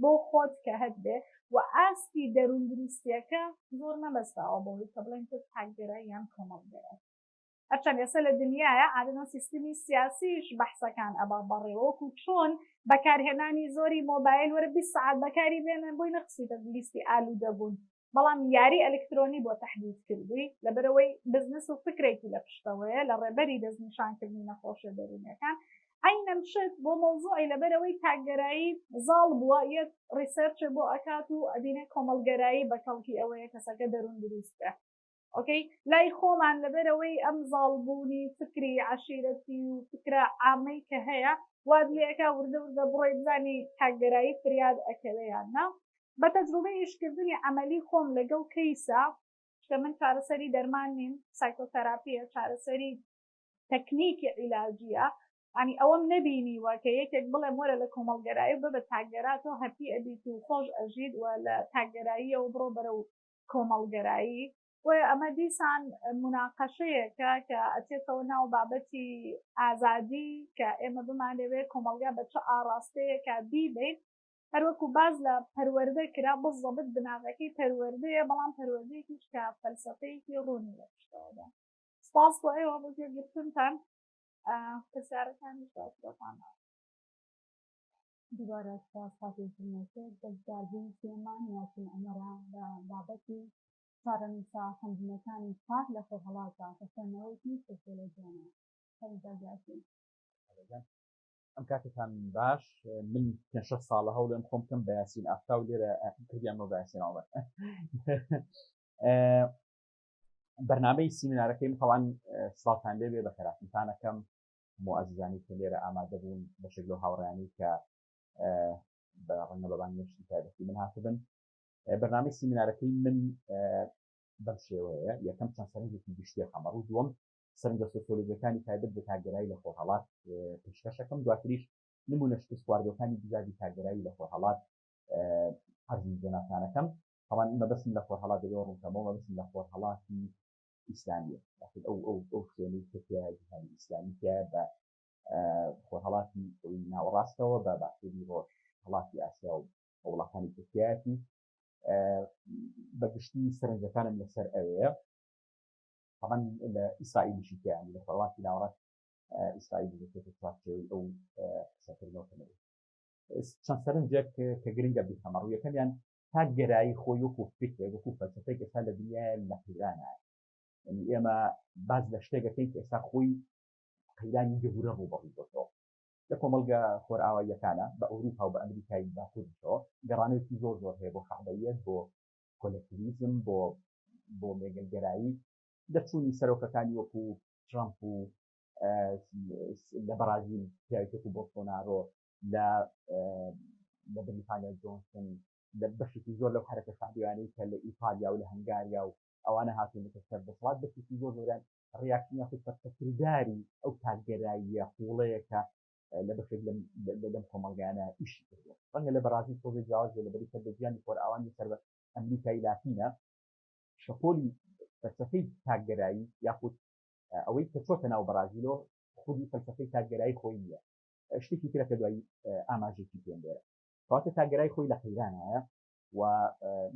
بۆ خۆت کە هەت بێ و ئاستی دەروون دروستیەکە زۆر نەبەستاوە بۆی کە بڵێن تۆ تاکگەرە یان کۆمەڵگەرە هەرچەند ئێستا لە دنیاە عادەتەن سیستمی سیاسیش بەحسەکان ئەبا بەڕێوەکو چۆن بەکارهێنانی زۆری مۆبایل وەرە 20 ساعت بەکاری بێنن بۆی نەخسیتە لیستی ئالوودەبوون بەڵام یاری ئەلکترۆنی بۆ تەحدید کردووی لەبەرەوەی بزنس و فکرێکی لە پشتەوەیە لە ڕێبەری دەستنیشانکردنی نەخۆشە دەرونیەکان ئەینەمشت بۆ مەوزوعی لەبەرەوەی تاکگەرایی زاڵ بووە یەک ڕیسەرچ بۆ ئەکات و ئەدینێ کۆمەڵگەرایی بە کەڵکی ئەوەیە کەسەکە دەروون دروستە ئۆکەی لای خۆمان لەبەرەوەی ئەم زاڵبوونی فکری عشیرەتی و فکرە عامەی کە هەیە واد لێەکە وردە وردە بڕۆی بزانی تاکگەرایی فریاد ئەکەوەیان نا بە تەجروبەی ئیشکردنی عەمەلی خۆم لەگەڵ کەیسە کە من چارەسەری دەرمان نیم سایکۆتەراپیە چارەسەری تەکنیکی عیلاجیە ینی ئەوەم نەبینیوە کە یەکێک بڵێم وەرە لە کۆمەڵگەرایی بە تاکگەراتەوە هەپی ئەبییت و خۆش ئەژید و لە تاکگەراییەوە بڕۆ بەرە و کۆمەڵگەرایی ئەمە دیسان مناقەشەیەکە کە ئەچێتەوە ناو بابەتی ئازادی کە ئێمە بمانەوێت کۆمەڵگا بە چه ئاراستەیەکە بیبێت هەروەکو باز لە پەروەردە کرا بزەبت بناغەکەی پەروەردەیە بەڵام پەروەردەیەکیش کە فەلسەفەیەکی ڕوونی لە پشتەوەدا سپاس بۆ ئێوە بۆ گرتنتان پرسیارەکانی شاتان دوبارە سپاس خاتونکردنەوەکە دەستداربوون سلێمان یاسین ئەمەران بە بابەتی چارەنووسا خوێندنەکانی پاک لە خۆهەڵاتە کە خوێندنەوەیەکی سۆسیۆلۆجیانە ئەم کاتتان باش من 6 ساڵە هەوڵێم خۆم کەم بە یاسین ئافتا و لێرە کردیانەوە بە یاسین ئاوە بەرنامەی سیمینارەکەی تەوان سڵاتان لێبێ بە خێراتتانەکەم بۆ ئازیزانی کە لێرە ئامادە بوون بەشێک لەو هاوڕێیانی کە بە ڕەنگە بەبانگشتی تایبەتی من هاتبن بەرنامەی سیمینارەکەی من بەم شێوەیە یەکەم چەند سەرنجێکی گشتی خەمەڕ و دووەم سەرنجە سۆسیۆلۆجیەکانی تایبەت بە تاگەرایی لە خۆهەڵات پێشکەشەکەم دواتریش نمونە خواردنەکانی دیزادی تاگەرایی لە خۆهەڵات هەرزی جەناتانەکەم طبعا مەبەستم لە خۆهەڵات دەگەڕێتەوە مەبەستم لە خۆهەڵاتی ئیسلامیە ئەو شوێنەی کە جیهانی ئیسلامیە بە خۆهەڵاتی ناوەڕاستەوە بە باشووری ڕۆژ هەڵاتی ئاسیا و وڵاتانی تورکیایەتی بەگشتی سەرنجەکانم لەسەر ئەوەیە طبعا لە ئیسرائیلیشی تیانی لە خۆڵاتی ناوەڕاست ئیسرائیل دەکرێتێت ئەو قسەکردنەوەکەنەوە چەند سەرنجێک کە گرنگە بیخەمە ڕوویەکەمیان تاکگەرایی خۆی وەکو فکرێک وەکو فەلسەفەیەک ئێستا لە دنیای لە قەیرانە ئێمە باز لە شتێکەکەین کە ئێستا خۆی قەیرانی گەورە ڕووبەڕووبەوە لە کۆمەڵگە خۆرئاواییەکانە بە ئەوروپا و بە ئەمریکای باکوورەوە گەڕانەوەی زۆر زۆر هەیە بۆ شەعبەیەت بۆ کۆلەکتیڤیزم بۆ مێگەلگەرایی دەرچوونی سەرۆکەکانی وەکو ترامپ و لە بەرازیل پیاوێکی بۆلسۆنارۆ لە بریتانیا جۆنسن لە بەشێکی زۆر لەو حرەکە شەعبیوانەی کە لە ئیتالیا و لە هەنگاریا و ئەوانە هاتوونەتە سەردەسەڵات بەشێکی زۆر زۆریان ڕیاکسیۆنی فەلسەفەکرداری ئەو تاکگەراییە قوڵەیەکە لە بەشێک لەم کۆمەڵگانە ئیشی کردووە ڕەنگە لە بەرازیل تۆزێ جیاواز لە بەری سەردەجیانی خۆرئاوانی سەر بە ئەمریکای لاتینە شەپۆلی فەلسەفەی تاکگەرایی یاخود ئەوەی کە چۆتە ناو بەرازیلەوە خودی فەلسەفەی تاکگەرایی خۆی نییە شتێکی ترە کە دوایی ئاماژێکی پێم دێرە کەواتە تاکگەرایی خۆی لە قەیرانایە و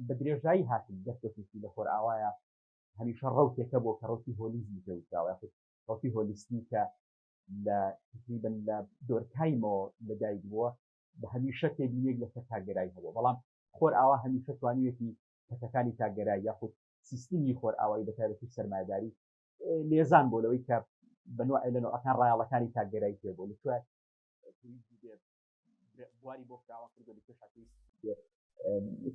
بە درێژایی هاتن دەستۆسی لە خۆرئاوایە هەمیشە ڕەوتێکە بۆ کە ڕەوتی هۆلیزمی پێوتراوە یاخود ڕەوتی هۆلیستی کە لە تقریباً لە دۆرکایمەوە لەدایک بووە بە هەمیشە تێبینێک لەسەر تاکگەرایی هەبووە بەڵام خۆرئاوا هەمیشە توانیوێتی کەسەکانی تاکگەرایی یاخود سیستمی خۆرئاوایی بەتایبەتی سەرمایه‌داری لێزان بۆ لەوەی کە بەنوع لە نوعەکان ڕایەڵەکانی تاکگەرایی پێبوو لەکوێ بواری بۆ فراوان کردو لە پێشاتی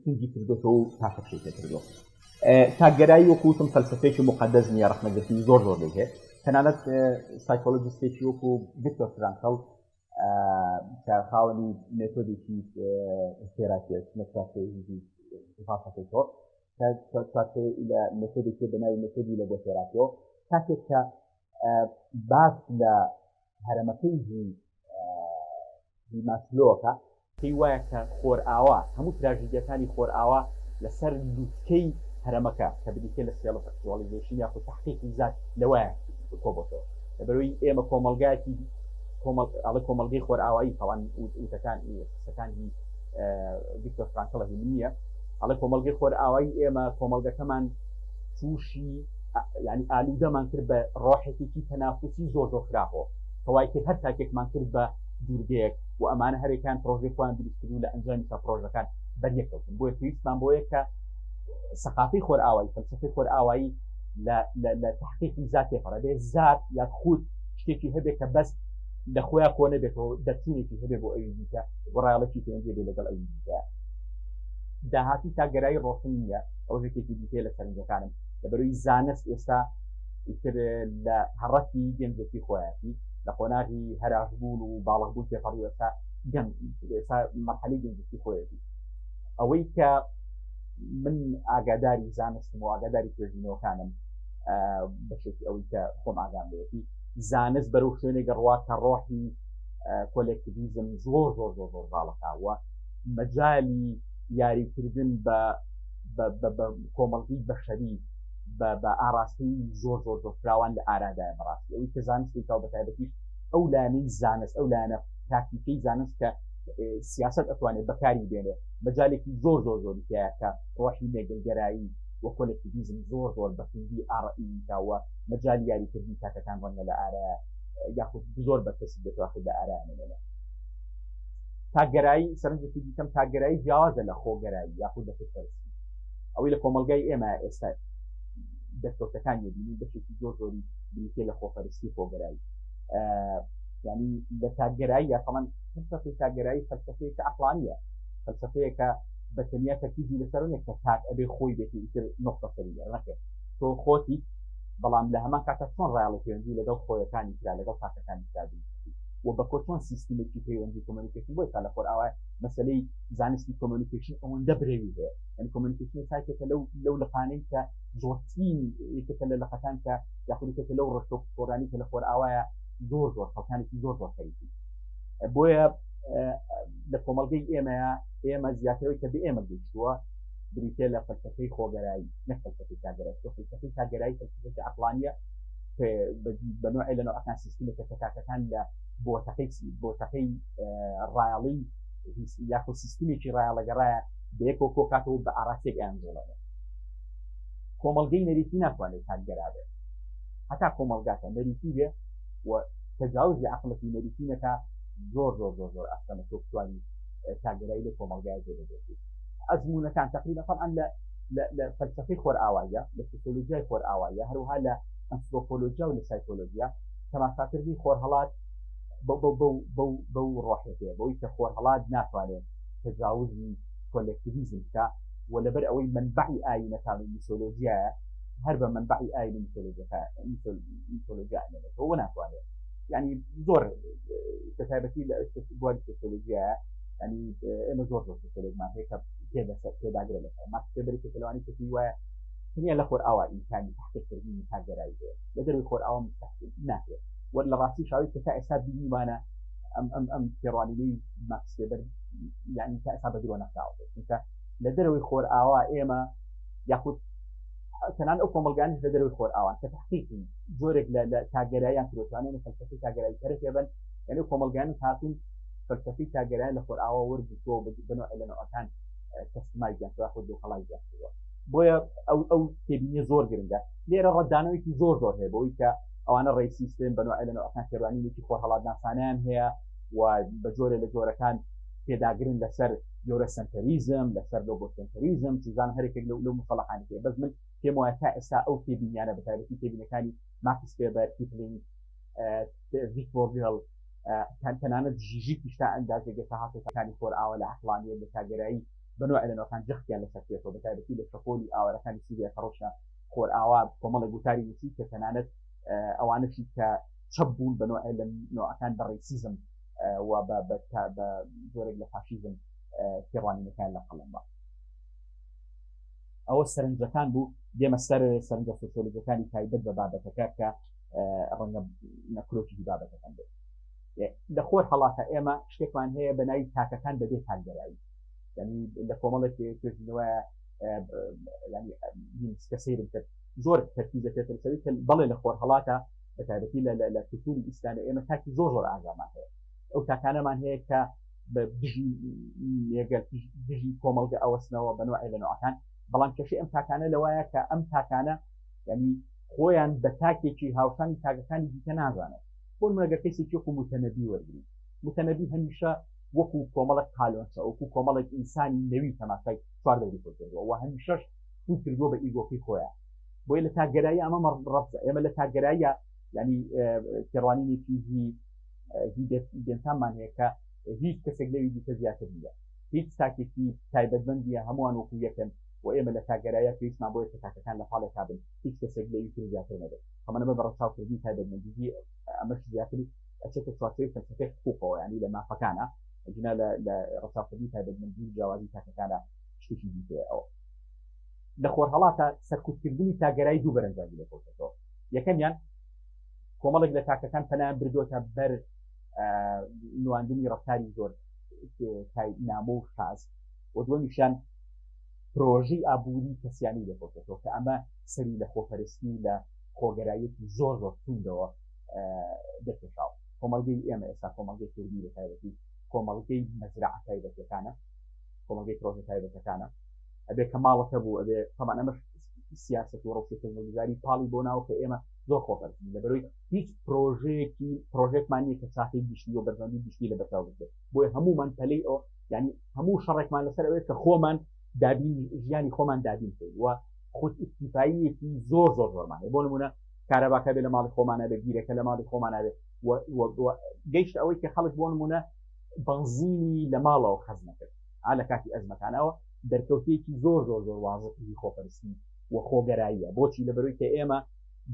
تونجی کردوتەوە و تاقەشەی پێکردووە تاکگەرایی وەکوتم فەلسەفەیەکی مقەدەس نییە ڕەخنەگرتی زۆر زۆر لێ تەنانەت سایکۆلۆجیستێکی وەکو ڤیکتۆر فرانکڵ کە خاوەنی مێتۆدێکی تێراپی ڕاستەکەیتەوە إلى مێتۆدێک بەناوی مێتۆدی لە بۆ تێراتەوە کاتێک کە باس لە هەرەمەکەی ماسلۆکە پێی وایە کە خۆرئاوا هەموو تراژیدیەکانی خۆرئاوا لەسەر لووتکەی هەرەمەکە کە بریتێ لە سێڵف ئەکچوالیزیشن یاخود تحقیقی زات لەوایە کۆبۆتەوە لەبەرەوەی ئێمە کۆمەلگایەکی کۆمەلگەی خۆرئاوایی تەوان وتەکانی ڤیکتۆر فرانکڵ نییە ئەڵێ کۆمەلگەی خۆرئاوایی ئێمە کۆمەلگەکەمان تووشی یعنی ئالوودەمان کرد بە ڕۆحێکی تەنافوسی زۆر خراپەوە کەوای کرد هەر تاکێکمان کرد بە دوورگەیەک و ئەمانە هەرێکان پرۆژێکیان دروستکردو لە ئەنجامی تا پرۆژەکان بەریەکەوتن بۆیە پێویستمان بۆیە کە سەقافەی خۆرئاوایی فەلسەفەی خۆرئاوایی لە تحقیقی زات تێپەڕە بێ زات یا خود شتێکی هەبێت کە بەس لە خۆیان کۆ نەبێتەوە دەرچوونێکی هەبێ بۆ ئەوی دیکە وەڕایەڵەکی پەیوەندی بێ لەگەڵ ئەوی دیکە داهاتی تاگەرایی ڕۆشن نییە ئەو ژێکێکی دیکە لە سەرنجەکانم لەبەرەوەی زانست ئێستا ئیتر لە هەڕەتی گەنجێکی خۆیاتی لە قۆناغی هەراشبوون و باڵغبوون تێپەڕی ئێستا مەرحەلەی گەنجێکی خۆیەتی ئەوەی کە من ئاگاداری زانستم و ئاگاداری توێژینەوەکانم بەشێکی ئەوەی کە خۆم ئاگام لێتی زانست بەرەو شوێنێک ڕوا کە ڕۆحی کۆلێکتیڤیزم زۆر باڵەکاوە مەجای یاریکردن بە کۆمەڵگی بەشەری بە ئاراستی زۆر فراوان لە ئارادایە بەڕاستی ئەوەی کە زانستی تا بەتایبەتیش ئەو لایەنەی زانست ئەو لایەنە تاکتیکەی زانست کە سیاست ئەتوانێت بەکاری بێنێ مەجالێکی زۆر تایە کە ڕۆحی نێگەلگەرایی و کۆلێکتیڤیزم زۆر بەفیندی ئاڕئیتاوە مەجای یاریکردنی تاکەکان ڕەنگە لە ئارایە یاخود زۆر بەکەسی بێتواخی لە ئارایانێنە تاگەرایی سەرنجێکی دیکەم تاگەرایی جیاوازە لە خۆگەرایی یاخود لە خودپەرستی ئەوەی لە کۆمەلگای ئێمە ئێستا دەستکەوتەکان یەبینی بەشێکی زۆری بریتێ لە خۆپەرستی خۆگەرایی یعنی لە تاگەرایی یا تەمان فەلسەفەی تاگەرایی فەلسەفەیەکە عەقلانیە فەلسەفەیەکە بە تەنیا تەرکیزی لەسەرەوەیە کە تاک ئەبێ خۆی بێتی ئیتر نقطە سەریە ڕەکێ تۆ خۆتی بەڵام لە هەمان کاتە چۆن ڕایەڵی پەیوەندی لەگەڵ خۆیەکانی ترا لەگەڵ تاکەکانی ترا و بە کۆچۆن سیستمێکی پەیوەندی کۆمۆنیکیشن بۆی تا لە خۆرئاوا مەسەلەی زانستی کۆمۆنیکیشن ئەوەندە برێوی هەیە یعنی کۆمۆنیکیشن سایتێکە لەو لەقانەی کە زۆرترین یەکێکە لە لەقەکان کە یاخود یەکێکە لەو ڕۆشتۆ گۆڕانی کە لە خۆرئاوایە زۆر خەڵکانێکی زۆر خەریکی بۆیە لە کۆمەڵگەی ئێمە زیاترەوەی کە بە ئێمە گەیشتووە بریتێ لە فەلسەفەی خۆگەرایی نەک فەلسەفەی تاگەرایی فەلسەفەی تاگەرایی فەلسەفەی عەقلانیە بەنوعی لەنەوە ئەکان سیستمێکە کە تاکەکان لە بۆتەکەی ڕایەڵی یاخود سیستمێکی ڕایەڵەگەڕایە بەیەکەوە کۆکاتەوە بە ئاراستێک ئەیانجۆڵێنێ کۆمەڵگەی نەریتی ناتوانێت تاگەرا بێت هەتا کۆمەڵگاکە نەریتی بێ و تەجاوزی عەقڵەتی نەریتی نەکا زۆر ئەستەمە تۆ بتوانی تاگەرایی لە کۆمەڵگای جێبەجێ ئەزمونەکان تقریبا طبعا لە فەلسەفەی خۆرئاواییە لە سوسیۆلۆژیای خۆرئاواییە هەروەها لە ئەنتروپۆلۆژیا و لە سایکۆلۆژیا تەماشاکردنی خۆرهەڵات بەو ڕۆحێتەیە بەوەی کە خۆرهەڵات ناتوانێت تەجاوزی کۆلێکتیڤیزم بکە و لەبەر ئەوەی منبعی ئاینەکان و میتۆلۆژیایە هەر بە منبعی ئاین میتۆلۆژیا ئەمێنێتەوە ناتوانێت یعنی زۆر بەتایبەتی لە بواری سوسیۆلۆژیایە ینی ئێمە زۆر سوسیۆلۆژمان هەیە کە تێداگرێت لەسەر ماکسێبەرێکی پێلەوانی کەسی وایە تەنیا لە خۆرئاوا ئیمکانی تحقیقکردنی تاگەرایی هەیە لە دەروی خۆرئاوا مستەحیل ناکرێت وەرە لە ڕاستی شاوی کە تا ئێستا بینیمانە ئەم پێڕوانینەی ماکسێبەر یعنی تا ئێستا بەدرۆ نەکراوە چونکە لە دەروی خۆرئاوا ئێمە یاخود تەنان ئەو کۆمەڵگانیش لە دەروی خۆرئاوان کە تحقیقی زۆرێک لە تاگەراییان کردوانێنە فەلسەفەی تاگەرایی تەرەفێ بن یعنی کۆمەڵگانیش هاتوون فەلسەفەی تاگەرایی لە خۆرئاوا وەرگرتووە بنوع لەنەوەکان کەستمایزیان یاخود دۆخەڵایزیان کردووە بۆیە ئەو تێبینیە زۆر گرنگە لێرە ڕەتدانەوەیکی زۆر هەیە بەوەی کە ئەوانە ڕێی سیستم بنوع لەنەوەکان تێڕوانینێکی خۆرهەڵات ناسانیان هەیە و بە جۆرە لە جۆرەکان پێداگرن لەسەر یۆرۆسنتەریزم لەسەر لۆگۆسنتەریزم چیزان هەرێکێک لەو مصطلحانی هەیە بەس من پێم وایە تا ئێستا ئەو تێبینیانە بەتایبەتی تێبینەکانی ماکس وێبەر کیپلینگ ڤیکتۆر هێڵ تەنانەت ژیژی تا ئەندازێک هاتوەکانی خۆرئاوا لە عەقلانیەت لە تاگەرایی بنوع لەنەوەکان جەختیان لەسەر پێێتەوە بەتایبەتی لە شەپۆلی ئاوەرەکانی سووریا کە ڕۆژە خۆرئاوا کۆمەڵێک گوتاری نووسی کە تەنانەت ئەوانەشی کە چەپ بوون بنوع لە نوعەکان بە ڕێسیزم و بە زۆرێک لە فاشیزم پێڕوانینەکان لە قەڵەمەوە ئەوە سەرنجەکان بوو دێمە سەر سەرنجە سۆسیۆلۆژیەکانی تایبەت بە بابەتەکە کە ڕەنگە نەکرۆکی بابەتەکان بێت لە خۆر هەڵاتە ئێمە شتێکمان هەیە بە ناوی تاکەکان بەبێ تاکگەرایی ینی لە کۆمەڵێک توێژینەوە کە سەیرم کرد زۆر تەرکیزە پێترسەوی کە بەڵێ لە خۆر هەڵاتە بە تایبەتی لە کولتوری ئیسلامی ئێمە تاکی زۆر ئاگامان هەیە ئەو تاکانەمان هەیە کە بە دژی کۆمەڵگە ئەوەستنەوە بەنوعی لە نوعەکان بەڵام کەشی ئەم تاکانە لەوایە کە ئەم تاکانە ینی خۆیان بە تاکێکی هاوشانی تاگەکانی دیکە نازانێت بۆ نمونەگەر کەسێکی وەکو متەنەبی وەرگری متەنەبی هەمیشە وەکو کۆمەڵک کالۆنسە وەکو کۆمەڵێک ئینسانی نەوی تەماشای چوار دەوری کردووە و هەمیشەش فوت کردووە بە ئیگۆکی خۆیان بۆیە لە تاگەرایی ئەمە ڕەفزە ئێمە لە تاگەراییە ینی کێڕوانینێکی دێنتانمان هەیە کە هیچ کەسێک لەوی دیکە زیاتر نیە هیچ تاکێکی تایبەتمەندیە هەمووان وەکو یەکەن و ئێمە لە تاگەرایە پێویستمان بۆیە کە تاکەکان لە پاڵێک کابن هیچ کەسێک لەوی تر زیاتر نەبێت ئەمەنە بە ڕەچاوکردنی تایبەتمەندی ئەمەش زیاتری ئەچێتە چوارچێوەی فەلسەفەی حقوقەوە ینی لە مافەکانە ئەجنا لە ڕەچاوکردنی تایبەتمەندی جیاوازی تاکەکانە شتێکی دیکە ئەوە لە خۆر هەڵاتە سەرکوتکردنی تاگەرایی دوو بەرەنجامی لەکەوتێتەوە یەکەمیان کۆمەڵێک لە تاکەکان پەنایان بردووەتە بەر نواندنی ڕەفتاری زۆر نامۆ و شاز و دووەمیشیان پرۆژەی ئابووری کەسیانی لەکەوتێتەوە کە ئەمە سەری لە خۆپەرستی لە خۆگەرایەتی زۆر توندەوە دەکێشاوە کۆمەڵگەی ئێمە ئێستا کۆمەڵگەی کوردی لە تایبەتی کۆمەڵگەی مەزرعە تایبەتەکانە کۆمەڵگەی پرۆژە تایبەتەکانە ئەبێ کە ماڵەکە بوو ئەبێ طبعا ئەمەش سیاست و ڕەوشەکردنەوەگوزاری پاڵی بۆ ناو کە ئێمە زۆر خۆپەرستی لەبەرەوەی هیچ پرۆژێکمان نییە کە چاکەی گشتی و بەرزەندی گشتی لە بەرچاو بێت بۆیە هەمومان پەلەی ئەو ینی هەموو شەڕێکمان لەسەر ئەوەیە کە خۆمان دابین ژیانی خۆمان دابین کرد و خود ئیکتیفاییەکی زۆرمان هەیە بۆ نمونە کارەباکە بێ لە ماڵی خۆمانە بێ بیرەکە لە ماڵی خۆمانە بێ گەیشت ئەوەی کە خەڵک بۆ نمونە بەنزینی لە ماڵەوە خەز نەکرد لە کاتی ئەزمەکانەوە دەرکەوتێکی زۆر واضحی خۆپەرستی و خۆگەراییە بۆچی لەبەرەوەی کە ئێمە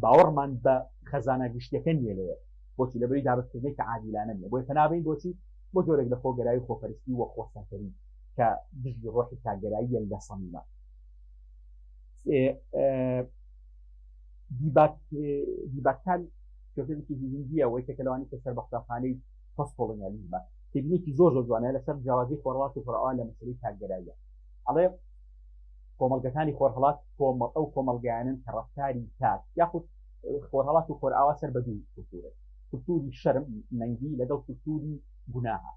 باوەڕمان بە خەزانە گشتەکە نیە لەوێ بۆچی لەبەری دابەتکردنی کە عادیلانە نیە بۆی پەنابین بۆچی بۆ جۆرێک لە خۆگەرایی خۆپەرستی و خۆسەنتەری کە دژی ڕۆحی تاگەراییە لە سەمیمە دیباکال شێوەیەکی هندیە وەی کە لەوانی کە سەر بە قوتابخانەی پۆستکۆڵۆنیالیزمە تێبینێکی زۆر جوانەیە لەسەر جیاوازی خۆرهەڵات و فڕەوا لە مەسەلەی تاگەراییە ئەڵێ کۆمەڵگەکانی خۆرهەڵات ئەو کۆمەڵگەیانن کە ڕەفتاری تاک یاخود خۆرهەڵات و خۆرئاوا سەر بە دوو کولتورە کولتوری شەرم نەنگی لەگەڵ کولتوری گوناهە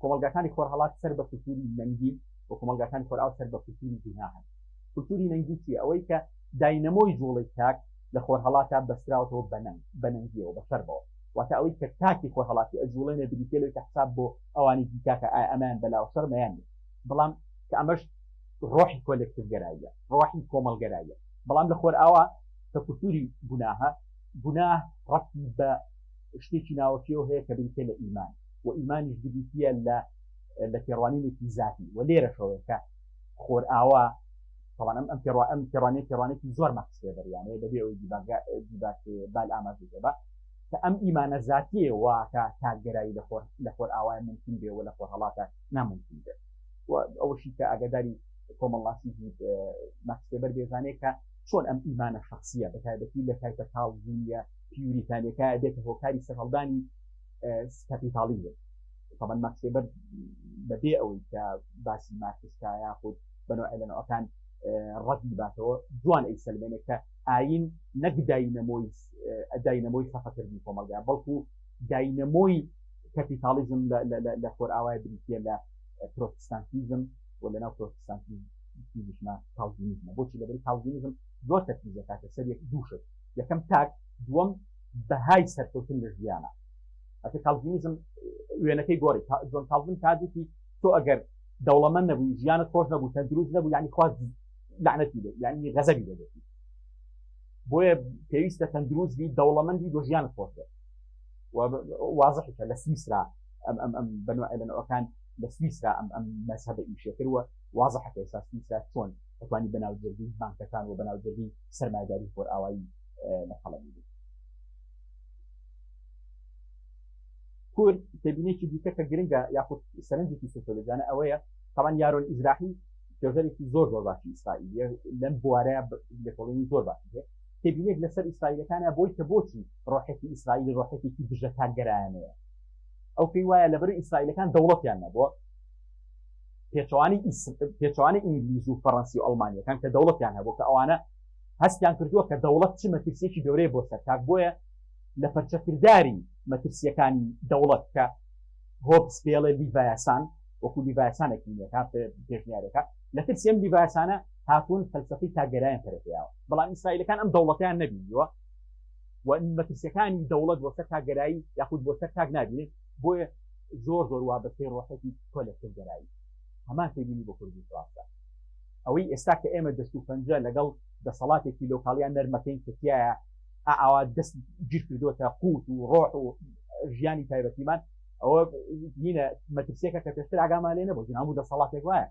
کۆمەڵگەکانی خۆرهەڵات سەر بە کولتوری نەنگی و کۆمەڵگەکانی خۆرئاوا سەر بە کولتوری گوناهە کولتوری نەنگی چیە ئەوەی کە داینەمۆی جوڵی تاک لە خۆرهەڵاتە بەستراوەتەوە بەنەنگیەوە بەشەربەوە واتە ئەوەی کە تاکی خۆرهەڵاتی ئەجوڵێنە بریتێ لەوەی کە حساب بۆ ئەوانی دیکاکە ئەمان بەلاو شەر مەیان بەڵام کە ئەمەش ڕۆحی کۆلێکتیڤگەراییە ڕۆحی کۆمەڵگەراییە بەڵام لە خۆرئاوا کە کولتوری گوناهە گوناه ڕەتی بە شتێکی ناوەکیەوە هەیە کە بریتێ لە ئیمان و ئیمانیش بریتە لە پێڕوانینێکی ذاتی و لێرەشەوەیە کە خۆرئاوا طبعا ئەم پێڕوانێکی زۆر مەقصێدەریانەیە بەبێ ئەوەی دیباک بال ئاماژی بێ کە ئەم ئیمانە ذاتیە واکە تاگەرایی لە خۆرئاوای ممکن بێ و لە خۆرهەڵاتە ناممکن بێت ئەوەشی کە ئاگاداری کۆمەڵاسی مەقصێبەر بێزانەیە کە چۆن ئەم ئیمانە شخصیە بە تایبەتی لە تایپە تاڵزیە پیوریتانەکە دێتە هۆکاری سەرهەڵدانی کەپیتالیزم طبعا مەقصێبەر بەبێ ئەوەی کە باسی مارکسکا یاخود بەنوعی لە نوعەکان ڕەتی باتەوە جوان ئەیسەلمێنێ کە ئاین نەک داینەمۆی سەفەکردنی کۆمەڵگا بەڵکو داینەمۆی کەپیتالیزم لە خۆرئاوای بریتە لە پرۆتستانتیزم و لەناو پرۆتستانتیزمە کاڵڤینیزمە بۆچی لەبەری کاڵڤینیزم زۆر تەرکیزەکاتە سەر دووشت یەکەم تاک دووەم بەهای سەرکەوتن لە ژیانە ئەتە کاڵڤینیزم وێنەکەی گۆڕی جۆن کاڵڤین کاتێکی تۆ ئەگەر دەوڵەمەند نەبووی ژیانت خۆش نەبوو تەندروست نەبوو یعنی خوا لعنەتی لێ یعنی غەزەبی لێدەتی بۆیە پێویستە تەندروست بی دەوڵەمەندی بۆ ژیانت خۆش بێت وازحێکە لە سویسرا ئەم بەنوعی لە نوعەکان لە سویسرا ئەم مەذهبە ئیشێ کردووە وازحەکە ئێستا سویسرا چۆن دەتوانی بەناوجەرگی بانکەکان و بەناوجەرگی سەرمایه‌داری خۆرئاوایی لە قەڵەمی بێت کورد تێبینێکی دیکە کە گرنگە یاخود سەرنجێکی سۆسیۆلۆژیانە ئەوەیە طبعا یارۆن ئیزراحی جۆژەرێکی زۆر زۆر باشی ئیسرائیلیە لەم بوارەیە لێکۆڵینی زۆر باشی هەیە تێبینێت لەسەر ئیسرائیلەکانە بۆی کە بۆچی ڕۆحێتی ئیسرائیل ڕۆحێتێکی دژە کارگەرایانەیە ئەو پێی وایە لەبەر ئیسرائیلەکان دەوڵەتیان نەبووە پێچوانی ئینگلیز و فەڕەنسی و ئەڵمانیەکان کە دەوڵەتیان هەبوو کە ئەوانە هەستیان کردووە کە دەوڵەت چ مەترسیەکی گەورەیە بۆ سەرتاک بۆیە لە پەرچەکردداری مەترسیەکانی دەوڵەت کە هۆبسپێڵە لیڤایەسان وەکو لیڤایەسانێکی پێشنیارەکە لە ترسیم لیڤایەسانە هاتوون فەلسەفەی تاگەرایان پەرەپێیاوە بەڵام ئیسرائیلەکان ئەم دەوڵەتیان نەبینیوە و مەترسیەکانی دەوڵەت بۆ سەر تاگەرایی یاخود بۆ سەر تاک نابینێت بۆیە زۆر زۆر وابەستەی ڕۆحەتی کۆلەکترگەرایی هەمان تێبینی بۆ کوردی ڕاستە ئەوەی ئێستا کە ئێمە دەست و پەنجە لەگەڵ دەسەڵاتێکی لۆکاڵیان نەرمەکەین کەتیایە ئاوا دەست گیر کردوتە قوت و ڕۆح و ژیانی تایبەتیمان ئەوە نینە مەترسیەکە کە پێشتر ئاگامان لێ نەبوو هەموو دەسەڵاتێک وایە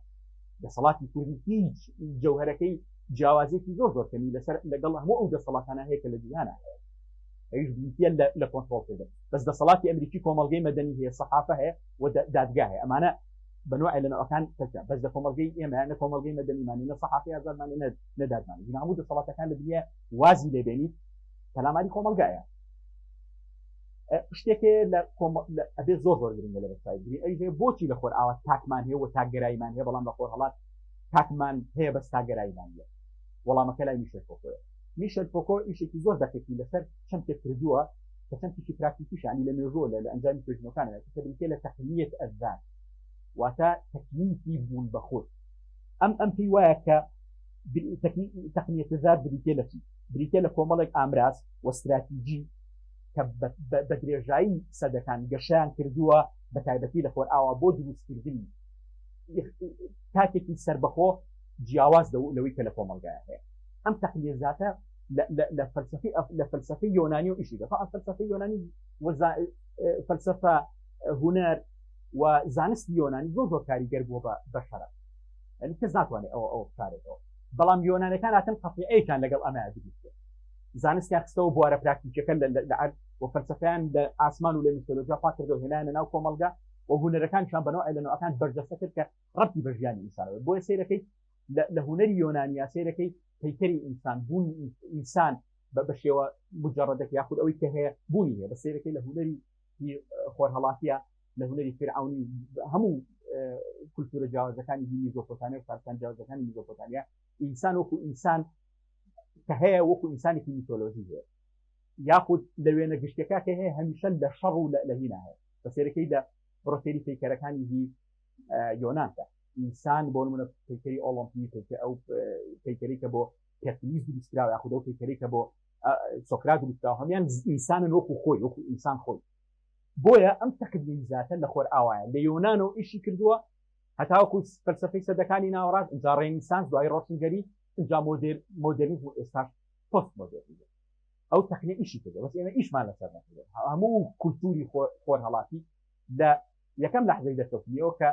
دەسەڵاتی کوردی هیچ جەوهرەکەی جیاوازێکی زۆر زۆر کەمی لەسەر لەگەڵ هەموو ئەو دەسەڵاتانە هەیە کە لە جیهانە ئەویش بریتە لە کۆنتڕۆڵکردن بەس دەسەڵاتی ئەمریکی کۆمەڵگەی مەدەنی هەیە سەحافە هەیە و دادگا هەیە ئەمانە بەنوع لەنەوەکان کەچە بەس لە کۆمەڵگەی ئێمە نە کۆمەڵگەی مەدەنیمانی نە سەحافی ئازادمانی نەدادمانی هەموو دەسەڵاتەکان لە دنیا وازی لێبێنیت پەلاماری کۆمەلگایە شتێکێ ئەبێ زۆر زۆر گرنگە لە بەسایگیری ئەی بۆچی لە خۆر ئاوا تاکمان هەیە و تاگەراییمان هەیە بەڵام لە خۆر هەڵات تاکمان هەیە بەس تاگەراییمان هەیە وەڵامەکە لای میشل فۆکۆ ئیشێکی زۆر دەکەی لەسەر چەند تێک کردووە کە چەند تیشی پراکتیکیش عنی لە مێژۆ لە ئەنجامی توێژنەکانە کە بریتێ لە تەقنیەت ئەذان واتە تەکنیکی بوون بەخۆت ئەم پێی وایە کە تەقنیەت ئەذان بریتێ لە کۆمەڵێک ئامراز و استراتیجی کە بە درێژایی سەدەکان گەشیان کردووە بە تایبەتی لە خۆر ئاوا بۆ دروستکردنی تاکێکی سەربەخۆ جیاواز لەوەی کە لە کۆمەلگایە هەیە ئەم تەقنیە زاتە لە فەلسەفەی یۆنانی و ئیشی دەفە فەلسەفەی یۆنانی فەلسەفە هونەر و زانستی یۆنانی زۆر زۆر کاریگەر بووە بە شەڕە یعنی کەس ناتوانێت ئەوە بکارێتەوە بەڵام یۆنانەکان هاتن قەطیعەیەکان لەگەڵ ئەمە دروست زانستیان خستەوە بوارە پراکتیکەکە و فەلسەفەیان لە ئاسمان و لە میتۆلۆژیا پاک کردەوە هێنایانە ناو کۆمەلگا و هونەرەکانیان بەنەوە لەنەوەکان بەرجەستە کرد کە ڕەبتی بە ژیانی ئینسانەوە بۆیە سیرەکەی لە هونەری یۆنانیا سیرەکەی پەیکەری ئینسان بوون ئینسان بە شێوە مجەڕەدەکە یاخود ئەوەی کە هەیە بوونی هەیە بە سیرەکەی لە هونەری خۆرهەڵاتیە لە هونەری فرعونی هەموو کولتورە جیاوازەکانی میزۆپۆتامیا و کارستان جیاوازەکانی میزۆپۆتامیا ئینسان وەکو ئینسان کە هەیە وەکو ئینسانێکی میتۆلۆژی هەیە یاخود لە وێنە گشتەکە کە هەیە هەمیشە لە شەڕ و لە هینا هەیە بە سیرەکەی لە بڕۆتێری پەیکەرەکانی هی یۆناندا ئینسان بۆ نمونە پەیکەری ئۆڵۆمپی ئەو پەیکەری کە بۆ هێرکلیس دروستکراوە یاخود ئەو پەیکەری کە بۆ سۆکرات دروستکراوە هەمیان ئینسانن وەکو خۆی وەکو ئینسان خۆی بۆیە ئەم تەقنیە زاتە لە خۆر ئاوایە لە یۆنانەوە ئیشی کردووە هەتاوەکو فەلسەفەی سەدەکانی ناوەڕاست ئینجا ڕێنیسانس دوای ڕۆشنگەری اینجا مۆدرنیزم و ئێستاش پۆست مۆدرنیزم ئەو تەقنیە ئیشی کردو بەس ئێمە ئیشمان لەسەر نەکردو هەموو کولتوری خۆرهەڵاتی لە یەکەم لەحزەی دەرکەوتنیەوە کە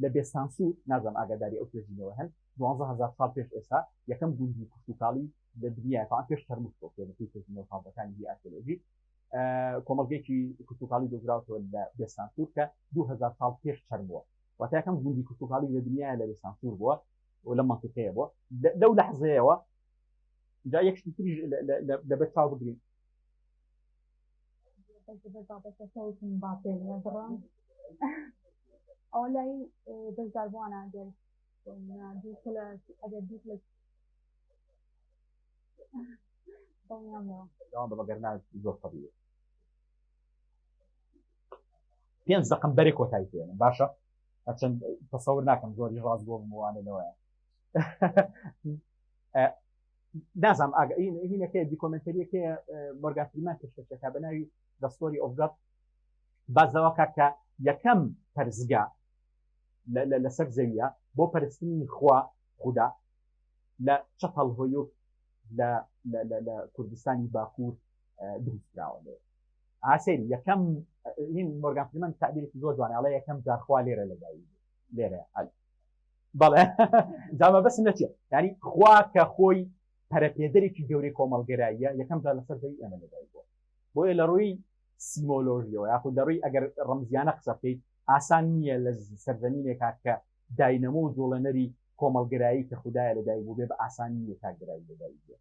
لە بێسانسور نازانم ئاگاداری ئەو توێژینەوە هەن 12000 ساڵ پێش ئێستا یەکەم گوندی کشتوکاڵی لە دنیای پێش تەرموستۆ پێی توێژینەوە ساڵەکانی هی ئارکێولۆژی کۆمەڵگەیەکی کشتوکاڵی دۆزراوەوە لە بێسانسور کە 2000 ساڵ پێش چەرمووە واتە یەکەم گوندی کشتوکاڵی لە دنیای لە بێسانسور بووە و لە منطقەیە بووە لەو لەحزەیەوە جا یەکشتی تریش لەبەر چاو بگرین ئەو لای بەشداربووانە ئەگەر ئەگەر دیت لە بەگەرنا زۆر طبیعی 5 دقم بەرێ کۆتایی پێێنم باشە چەند تەسەور ناکەم زۆری ڕاست بۆ بوانەوەیە نازام هینەکە دیکۆمنتەریەکە مۆرگان فریمان پێشکەشەکە بە ناوی The Story of God بازەوە کە یەکەم پەرزگا لەسەر زەویە بۆ پەرستنی خوا خودا لە چەپەڵ هۆیوب لە کوردستانی باکوور دروستکراوە ئاسێری یەکەم هین مۆرگان فریمان تعبیرێکی زۆر جوانە ئەڵێ یەکەم جارخوا لێرە لەدایی لێرە بەڵێ جامە بەس نەچێت ینی خوا کە خۆی پەرەپێدەرێکی گەورەی کۆمەڵگەراییە یەکەم جار لەسەر زەوی ئێمە لەدایی بووە بۆیە لە ڕووی سیمۆلۆژیەوە یاخود لە ڕووی ئەگەر ڕەمزیانە قسە بکەیت ئاسان نییە لە سەرزەمینێکا کە داینەمە و جۆڵەنەری کۆمەڵگرایی کە خوددایە لەدایک بوو بێ بە ئاسانی تاگرایی لەدایک بێ.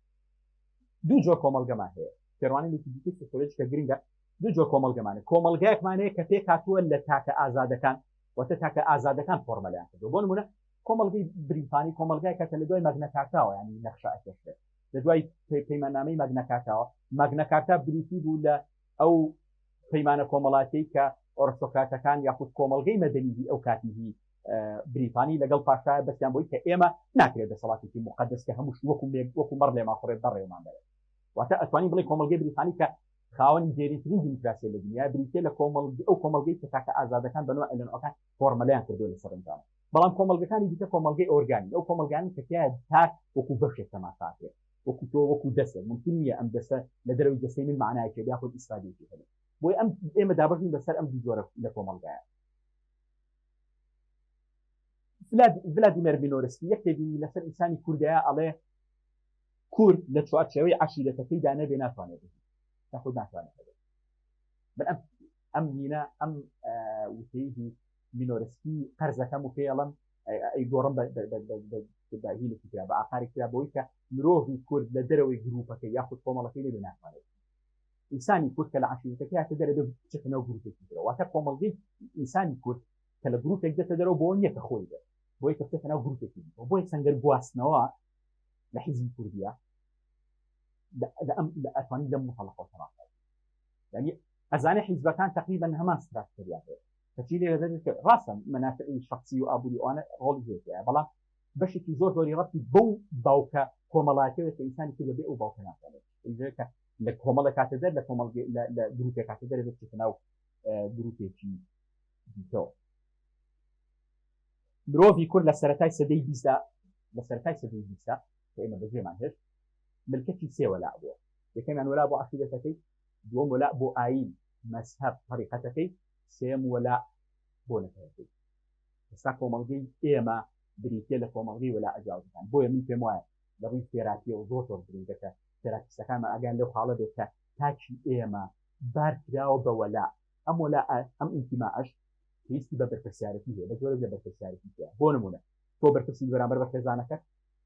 دوو جۆر کۆمەڵگەمان هەیە فێڕوانێکی دیکەی سۆسیۆلۆژی کە گرنگە دوو جۆر کۆمەڵگەمانە کۆمەڵگایەکمانەیە کە پێک هاتووە لە تاکە ئازادەکان واتە تاکە ئازادەکان فۆرمەلیان کردو بۆ نمونە کۆمەڵگەی بریتانی کۆمەلگای کە لە دوای مەگنە کارتاوە ینی نەخشە ئەکێشرێت لە دوای پەیماننامەی مەگنە کارتاوە مەگنە کارتا بریتی بوو لە ئەو پەیمانە کۆمەڵاتی کە ئۆرستۆکراتەکان یاخود کۆمەڵگەی مەدەنیی ئەو کاتیهی بریتانی لەگەڵ پاشایە بەستیان بۆی کە ئێمە ناکرێت دەسەڵاتێکی مقدس کە هەمووش وەکو مەڕ لێما خوڕێت بەڕێوەمان بێت واتە ئەتوانین بڵێ کۆمەڵگەی بریتانی کە خاوەنی دێرینترین دیموکراسی لە دنیا بریتێ لە ئەو کۆمەڵگەی کە تاکە ئازادەکان بەنوع ئەلێنەکان فۆرمەلیان کردووە لە سەرنجام بەڵام کۆمەڵگەکانی دیکە کۆمەڵگەی ئۆرگانی ئەو کۆمەلگانی کە تیا تاک وەکو بەشێک تەماشاکرێت وەکو تۆ وەکو دەسێت ممکن نییە ئەم دەسە لە دەرەوەی دەستەی من معنایەکێ یاخود ئیسفادەیەکی هەبێت بۆی ئێمە دابەشین بەسەر ئەم دوو جۆرە لە کۆمەڵگایە. ڤلادیمیر مینۆرسکی یەک تێبینی لەسەر ئینسانی کوردایە ئەڵێ کورد لە چوارچێوەی عەشیرەتەکەیدا نەبێ ناتوانێت یاخود ناتوانێت هەبێت ئەم نینە ئەم وتەیەکی مینۆرسکی قەرزەکەم و پێڵم ئەی گۆڕم بەهیلێکی کرا بە ئاخاری کرا بۆی کە مرۆڤی کورد لە دەرەوەی گروپەکەی یاخود کۆمەڵەکەی لێ ناتوانێت ئینسانی کورد کە لە عەشیرەتەکەی هاتە دەرەبێ بچێتەوە گروپێکی ترەوە واتە کۆمەڵگەی ئینسانی کورد کە لە گروپێک دێتە دەرەوە بۆ نییە کە خۆی بێت بۆی کە بچێتەوە گروپێکی بۆی سەنگەر گواستنەوە لە حیزبی کوردیە ئەتوانین لەم مخەڵەقەوە تەماشا یعنی ئەزانێ حیزبەکان تقریبا هەمان ستراتژیان هەیە کەچی لێ دەبێت ڕاستە منافعی شخصی و ئابووری ئەوانە ڕۆڵی هەیە بەڵام بەشێکی زۆر زۆری ڕەتی بەو باوکە کۆمەڵاتیەوە کە ئینسانی کورد بێ ئەو باوکە ناتوانێت کە لە کۆمەڵە کاتە دەر لە گروپێک کاتە دەر بێت ناو گروپێکی دیکەوە مرۆڤی کورد لە سەرەتای سەدەی 20 کە ئێمە بەجێمان هێشت ملکەتی سێ وەلاء بووە یەکەمیان وەلاء بۆ عەقیدەتەکەی دووەم وەلاء بۆ ئاین مەذهەب طەریقەتەکەی سێم وەلاء بۆ نەتەوەکەی ئێستا کۆمەڵگەی ئێمە بریتێ لە کۆمەڵگەی وەلاء جیاوازەکان بۆیە من پێم وایە لە ڕووی تێراپیە و زۆر گرنگەکە تێراپیستەکانمان ئەگەیان لەو حاڵە بێت کە تاچی ئێمە بار کراوە بە وەلاء ئەم وەلاء ئەم ئینتیماعەش پێویستی بە بەرپرسیارەتی هەیە بە جۆرێک لە بەرپرسیارەتی هەیە بۆ نمونە تۆ بەرپرسی بەرامبەر بە خێزانەکەت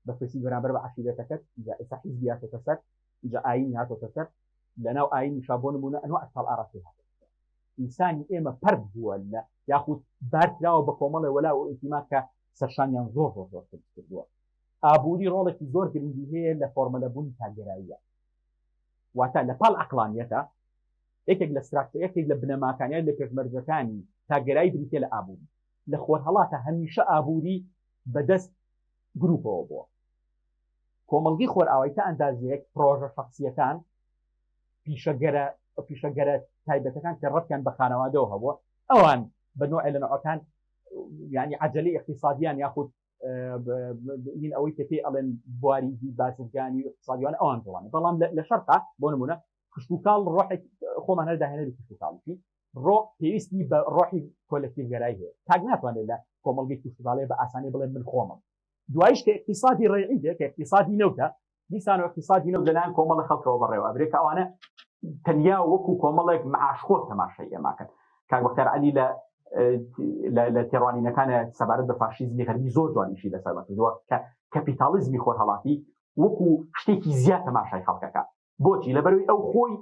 بەرپرسی بەرامبەر بە عەشیرەتەکەت ئیجا ئێستا حیزبی هاتۆتە سەر ئیجا ئاینی هاتۆتە سەر لەناو ئاینیشا بۆ نمونە ئەنواع ئەسفال ئاڕاستی هاتۆتە سەر ئینسانی ئێمە پەرد بووە لە یاخود بار کراوە بە کۆمەڵی وەلاء و ئینتیما کە سەرشانیان زۆر کردووە ئابووری ڕۆڵێکی زۆر گرنگی هەیە لە فۆرمەلەبوونی تاگەراییە واتە لە پاڵ عەقلانیەتە یەکێک لە بنەماکانیان لە پێشمەرجەکانی تاگەرایی بریتێ لە ئابووری لە خۆرهەڵاتە هەمیشە ئابووری بەدەست گروپەوە بووە کۆمەڵگەی خۆرئاوایی تا ئەندازەیەک پرۆژە شەخسیەکان پیشەگەرە تایبەتەکان کە ڕەتیان بە خانەوادەوە هەبووە ئەوان بە نوعی لە نوعەکان یعنی عەجەلەی اقتصادیان یاخود این ئەوەی کە پێی ئەڵێن بواریزی بازرگانی و اقتصادیوان ئەوان دەڵێن بەڵام لە شەرقا بۆ نمونە خشکوکاڵ ڕۆحێک خۆمان هەرداهێنە لە خشکوکاڵی ڕۆ پێویستی بە ڕۆحی کۆلەکتیڤگەرایی هەیە تاک ناتوانێت لە کۆمەڵگەی خشکوکاڵێ بە ئاسانی بڵێن من خۆمم دوایش کە اقتصادی ڕێعی دێت کە اقتصادی نەوتە دیسان و اقتصادی نەوت لەلایەن کۆمەڵە خەڵکەوە بەڕێوە ئەبرێت کە ئەوانە تەنیا وەکو کۆمەڵێک معاشخۆر تەماشای ئێماکەن کاک بەختیار عەلی لە تێڕوانینەکانە سەبارەت بە فاشیزمی غەربی زۆر جوانیشی لەسەر بکردووە کە کەپیتالیزمی خۆرهەڵاتی وەکو شتێکی زیاد تەماشای خەڵکەکە بۆچی لەبەروی ئەو خۆی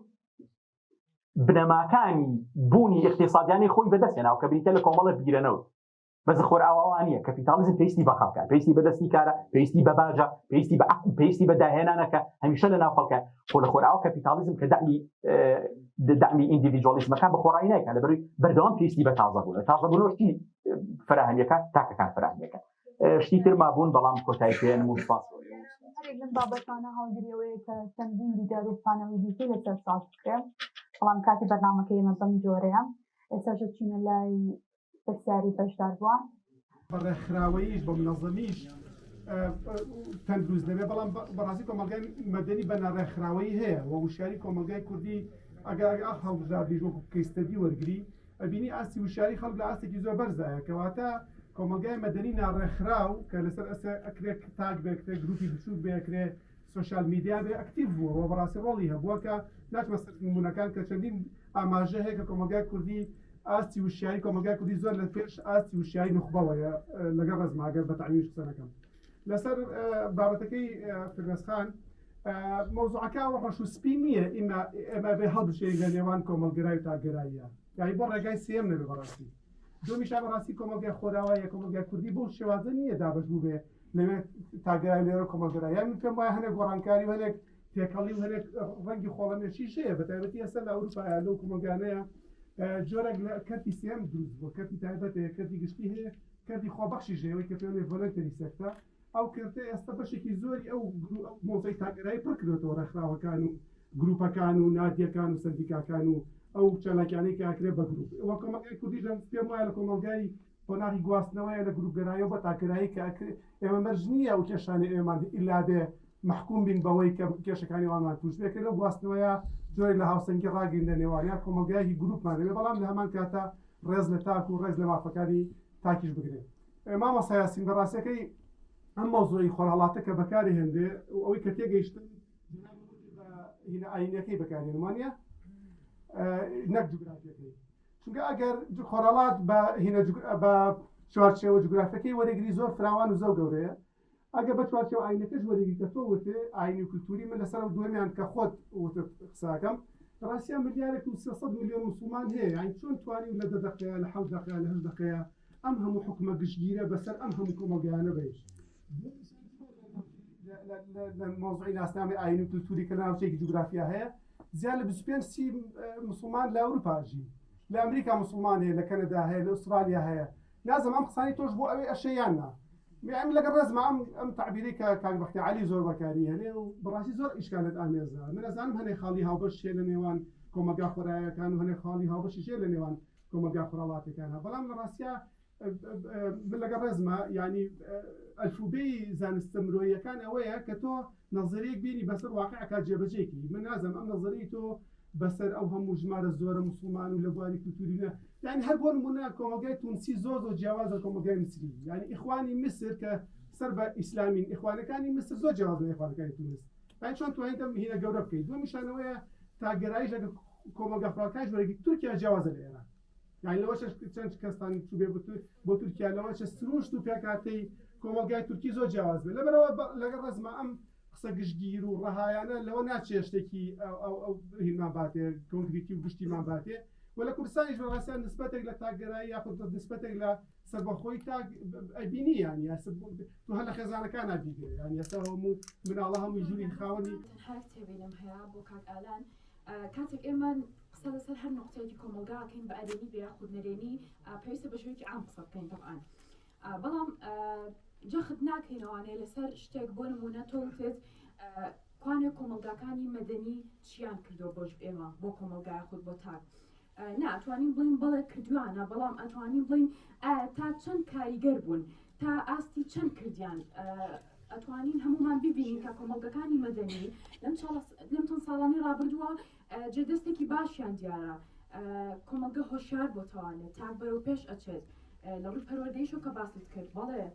بنەماکانی بوونی اقتصادیانی خۆی بەدەستێناوە کە بریتە لە کۆمەڵە بیرەنەوت بەز خۆرئاوا نییە کەپیتالیزم پێویستی بە خەڵکە پێویستی بە دەستی کارە پێویستی بە باجە پێویستی بە عەقل پێویستی بە داهێنانەکە هەمیشە لەناو خەڵکە خۆ لە خۆرئاوا کەپیتالیزم کە دەعمی ئیندیڤیدوالیزمەکان بە خۆڕایی نایکات لەبەروی بەردەوام پێویستی بە تازەبوونەوەشتی فراهەمیەکە تاکەکان فراهەمیەکە شتی تر مابوون بەڵام کۆتایی پێێنم و سپاس لەم بابەتانە هەڵگریەوەی کە چەندین دیدار و پانەوەی دیکەی لەسەر ساڵ بکرێن بەڵام کاتی بەرنامەکە ئێمە بەم جۆرەیە ئێستاش چینە لای پرسیاری بەشدار بووە بەڕێکخراوەیش بە منەظەمیش تەندروست دەبێ بەڵام بەڕاستی کۆمەلگای مەدەنی بە نەڕێکخراوەیی هەیە و وشیاری کۆمەلگای کوردی ئەگەر هەڵبژاردیش وەکو کەیستەدی وەرگری ئەبینی ئاستی وشیاری خەڵک لە ئاستێکی زۆر بەرزایە کەواتە کۆمەلگای مەدەنی ناڕێکخراو کە لەسەر ئەکرێت تاک بێکرێت گروپی بچووک بێکرێت سوشال میدیا بێ ئەکتیڤ بووە و بەڕاستی ڕۆڵی هەبووە کە ناچمە سەر نمونەکان کە چەندین ئاماژە هەیە کە کۆمەلگای کوردی ئاستی وشیاری کۆمەلگای کوردی زۆر لە پێش ئاستی وشیاری نخبەوەیە لەگەڵ ڕزماگەر بە تەعمیمش قسە نەکەم لەسەر بابەتەکەی فرنەسخان مۆزوعەکە ڕەش و سپی نییە ئێمە بێ هەڵبژێ لە نێوان کۆمەڵگەرای و تاگەراییە یانی بۆ ڕێگای سێم نەبێ بەڕاستی دومیشا بەڕاستی کۆمەلگای خۆراوایە کۆمەلگای کوردی بۆ شێوازە نییە دابش بوو بێ لەوێ تاگەرای لێرە کۆمەلگەرای یان پێم وایە هەنێک گۆڕانکاری و هەنێک تێکەڵی و هەنێک ڕەنگی خۆڵەمێشیش هەیە بەتایبەتی ئێستا لە ئەوروپایە لەو کۆمەلگانەیە جۆرێک لە کەرتی سێم دروست بۆ کەرتی تایبەت هەیە کەرتی گشتی هەیە کەرتی خۆبەخشیش هەیەوەی کە پێوێ ڤۆلەنتەری سێکتە ئەو کردە ئێستا بەشێکی زۆری ئەو مۆزەی تاگەرایی پڕ کردێتەوە ڕێکخراوەکان و گروپەکان و نادیەکان و سەندیکاکان و ئەو چالاکیانەی کە ئاکرێ بە گروپ ئەوە کۆمەلگای کوردی پێم وایە لە کۆمەلگای قۆناغی گواستنەوەیە لە گروپگەراییەوە بە تاگەرایی کە ئێمە مەرج نییە ئەو کێشانەی ئێمان ئیلا بێ محکوم بین بەوەی کە کێشەکانی وانمان توش بێکە لەو گواستنەوەیە زۆری لە هاوسەنگی ڕاگەیەندە نێوانیان کۆمەلگایەکی گروپمان دەبێت بەڵام لە هەمان کاتە ڕێز لە تاک و ڕێز لە مافەکانی تاکیش بگرێت مامۆستا یاسین بەڕاستیەکەی ئەم مۆزوعی خۆرهەڵاتە کە بەکاری هێندێ ئەوەی کە تێگەیشتن ئاینەکەی بەکارهێنمانە نەک جوگرافیەکەی چونکە ئەگەر خۆرهەڵات بە چوارچێوە جوگرافیەکەی وەرەگری زۆر فراوان و زەو گەورەیە ئەگە بە چوارچێوە ئاینەکەش وەرەگری کە تۆ وتێ ئاینی و کولتوری من لەسەر دووەمیان کە خۆت وتە قساکەم ڕاستیان ملیارێک و 300 میلیۆن مسلمان هەیە یانی چۆن توانین لە 10 دقەیە لە 7 دقەیە لە 8 دقەیە ئەم هەموو حکومە گشتگیرە بەسەر ئەم هەموو کۆمەلگایانە بێش مۆزوعی ناسنامەی ئاین و کولتوری کە ناوچەیەکی جوگرافیا هەیە زیاد لە 25 مسلمان لە ئەوروپاژی لە ئەمریکا مسلمان هەیە لە کەنەدا هەیە لە ئوسترالیا هەیە نازم ئەم قسانی تۆش بۆ ئەوەی ئەشەیاننا ئەم لەگەڵ ڕێزمە ئەم تعبیری کە کاک بەختی عەلی زۆر بەکاری هەنێ و بەڕاستی زۆر ئیشکالێت ئامێزە من ئەزانم هەنێک خاڵی هاوبەش هەیە لە نێوان کۆمەلگا خۆراییەکان و هەنێک خاڵی هاوبەشیش هەیە لە نێوان کۆمەلگا خۆراڵاتەکان بەڵام لە ڕاستیە من لەگەڵ ڕێزمە ینی ئەلفوبەی زانستە مرۆییەکان ئەوەیە کە تۆ نەظەریەک بینی بەسەر واقعەکە جێبەجێکی من نازم ئەم نەظەری تۆ بەسەر ئەو هەموو ژمارە زۆرە مسلمان و لە بواری کولتوری یعنی هەر بۆ نمونە کۆمەلگای تونسی زۆر جیاوازە کۆمەلگای میسری یعنی ئیخوانی میسر کە سەر بە ئیسلامین ئیخوانەکانی میسر زۆر جیاواز لە ئیخوانەکانی تونس یعنی چۆن توانیت ئەم هینە گەورە بکەیت دومیشانەوەیە تاگەراییش لەگەڵ کۆمەلگا خۆراکانیش وەرەگری تورکیا جیاوازە لە ئێران یعنی لەوەش چەند کەستان چوبێ بۆ تورکیا لەوەش سروشت و پێکاتەی کۆمەلگای تورکی زۆر جیاواز بێت لەبەرەوە لەگەڵ ڕێزمە ئەم قسە گشتگیر و ڕەهایانە لەوە ناچێ شتێکی ئەو هینمان باتێ کۆنکریتی و گشتیمان باتێ و لە کوردستانیش بەڕاستیان نسبەتێک لە تاگەرایی یاخود نسبەتێک لە سەربەخۆی تاگ ئەبینی یانی تو هەر لە خێزانەکان نابیگرێ یانی ئێستا هەموو مناڵە هەمووی ژووری خاوەنی هەر تێبینم هەیە بۆ کاک ئالان کاتێک ئێمە قسە لەسەر هەر نقطەیەکی کۆمەلگاکەین بە ئەدەبی بە یاخود نەرێنی پێویستە بە شێوەیەکی عام قسە بکەین طبعاً بەڵام جەخت ناکەینەوانێ لەسەر شتێک بۆ نمونە تۆ وتێت کوانێ کۆمەلگاکانی مەدەنی چیان کردو بۆش ئێمە بۆ کۆمەلگای خود بۆ تاک ناتوانین بڵین بەڵێ کردوانە بەڵام ئەتوانین بڵین تا چەند کاریگەر بوون تا ئاستی چەند کردیان ئەتوانین هەمومان ببینین کە کۆمەلگەکانی مەدەنی لەم چەند ساڵانی ڕابردووە جێدەستێکی باشیان دیارە کۆمەلگە هۆشیار بۆتەوانێت تاک بەرەو پێش ئەچێت لە ڕووی پەروەردەیشەوە کە باست کرد بەڵێ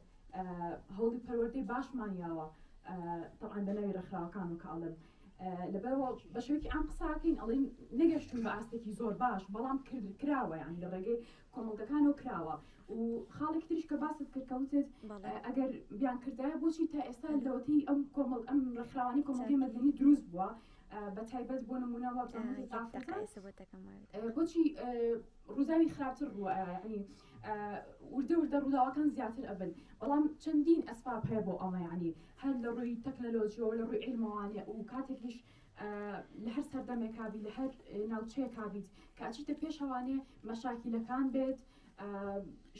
هەوڵی پەروەردەی باشمانیاوە طبعا بەناوی ڕێکخراوەکان و کاڵم لەبەرەوە بە شێوەیەکی ئەم قساکەین ئەڵێن نەگەشتون بە ئاستێکی زۆر باش بەڵام کراوە یان لە ڕێگەی کۆمەلگەکانەوە کراوە و خاڵێک تریش کە باست کرد کەوتێت ئەگەر بیان کردایە بۆچی تا ئێستا لەوەتەی ئەم ڕێکخراوانی کۆمەلگەی مەدەنی دروست بووە بە تایبەت بۆ نمونەوە بۆچی ڕووداوی خراپتر بووە ینی وردە ڕووداوەکان زیاتر ئەبن بەڵام چەندین ئەسباب هەیە بۆ ئەمە ینی هەر لە ڕووی تەکنەلۆژیەوە لە ڕووی علمەوانێ و کاتێکیش لە هەر سەردەمێکا بیت لە هەر ناوچەیەکا بیت کە ئەچیتە پێشەوانێ مەشاکیلەکان بێت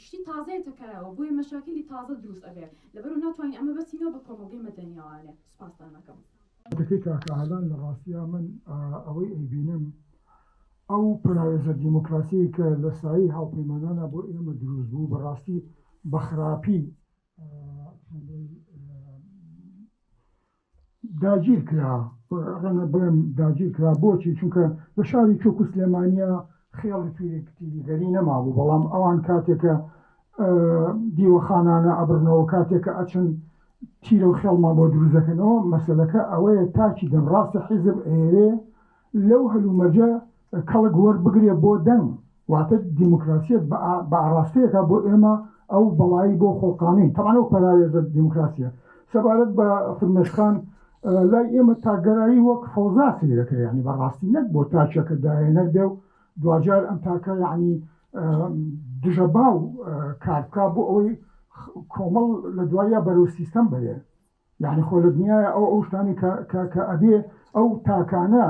شتی تازەیەتەکەیەوە بۆی مەشاکیلی تازە دروست ئەبێ لەبەرەوە ناتوانین ئەمە بەسینەوە بە کۆمەلگەی مەدەنیەوانێ سوپاسدان نەکەم دەکەی کاکەهالان لە ڕاستیە من ئەوەی ئەیبینم ئەو پراوێزە دیموکراسی کە لە سایی هاوپەیمانانە بۆ ئێمە دروست بوو بەڕاستی بە خراپی داگیر کرا ڕەنگە بڵێم داگیر کرا بۆچی چونکە بە شاری چۆک و سلێمانیە خێڵی تویەکتیگەری نەمابوو بەڵام ئەوان کاتێکە دیوەخانانە ئەبرنەوە کاتێکە ئەچن تیرە و خێڵمان بۆ دروزەکەنەوە مەسەلەکە ئەوەیە تاکی دەم ڕاستە حیزب ئێوێ لەو هەلومەرجە کەڵک وەربگرێ بۆ دەنگ واتە دیموکراسیەت بە ئاراستەیەکە بۆ ئێمە ئەو بەڵایی بۆ خۆڵقانەی تەمانە و پەراوێزە دیموکراسیە سەبارەت بە فرمێشخان لای ئێمە تاگەرایی وەک فەوزا سیرەکە یعنی بەڕاستی نەک بۆ تاچەکە داهێنەر بێ و دوجار ئەم تاکە یعنی دژە باو کارتکا بۆ ئەوەی کۆمەڵ لە دوایە بەرەو سیستەم بەرێ یعنی خۆ لە دنیاە ئەو شتانی کە ئەبێ ئەو تاکانە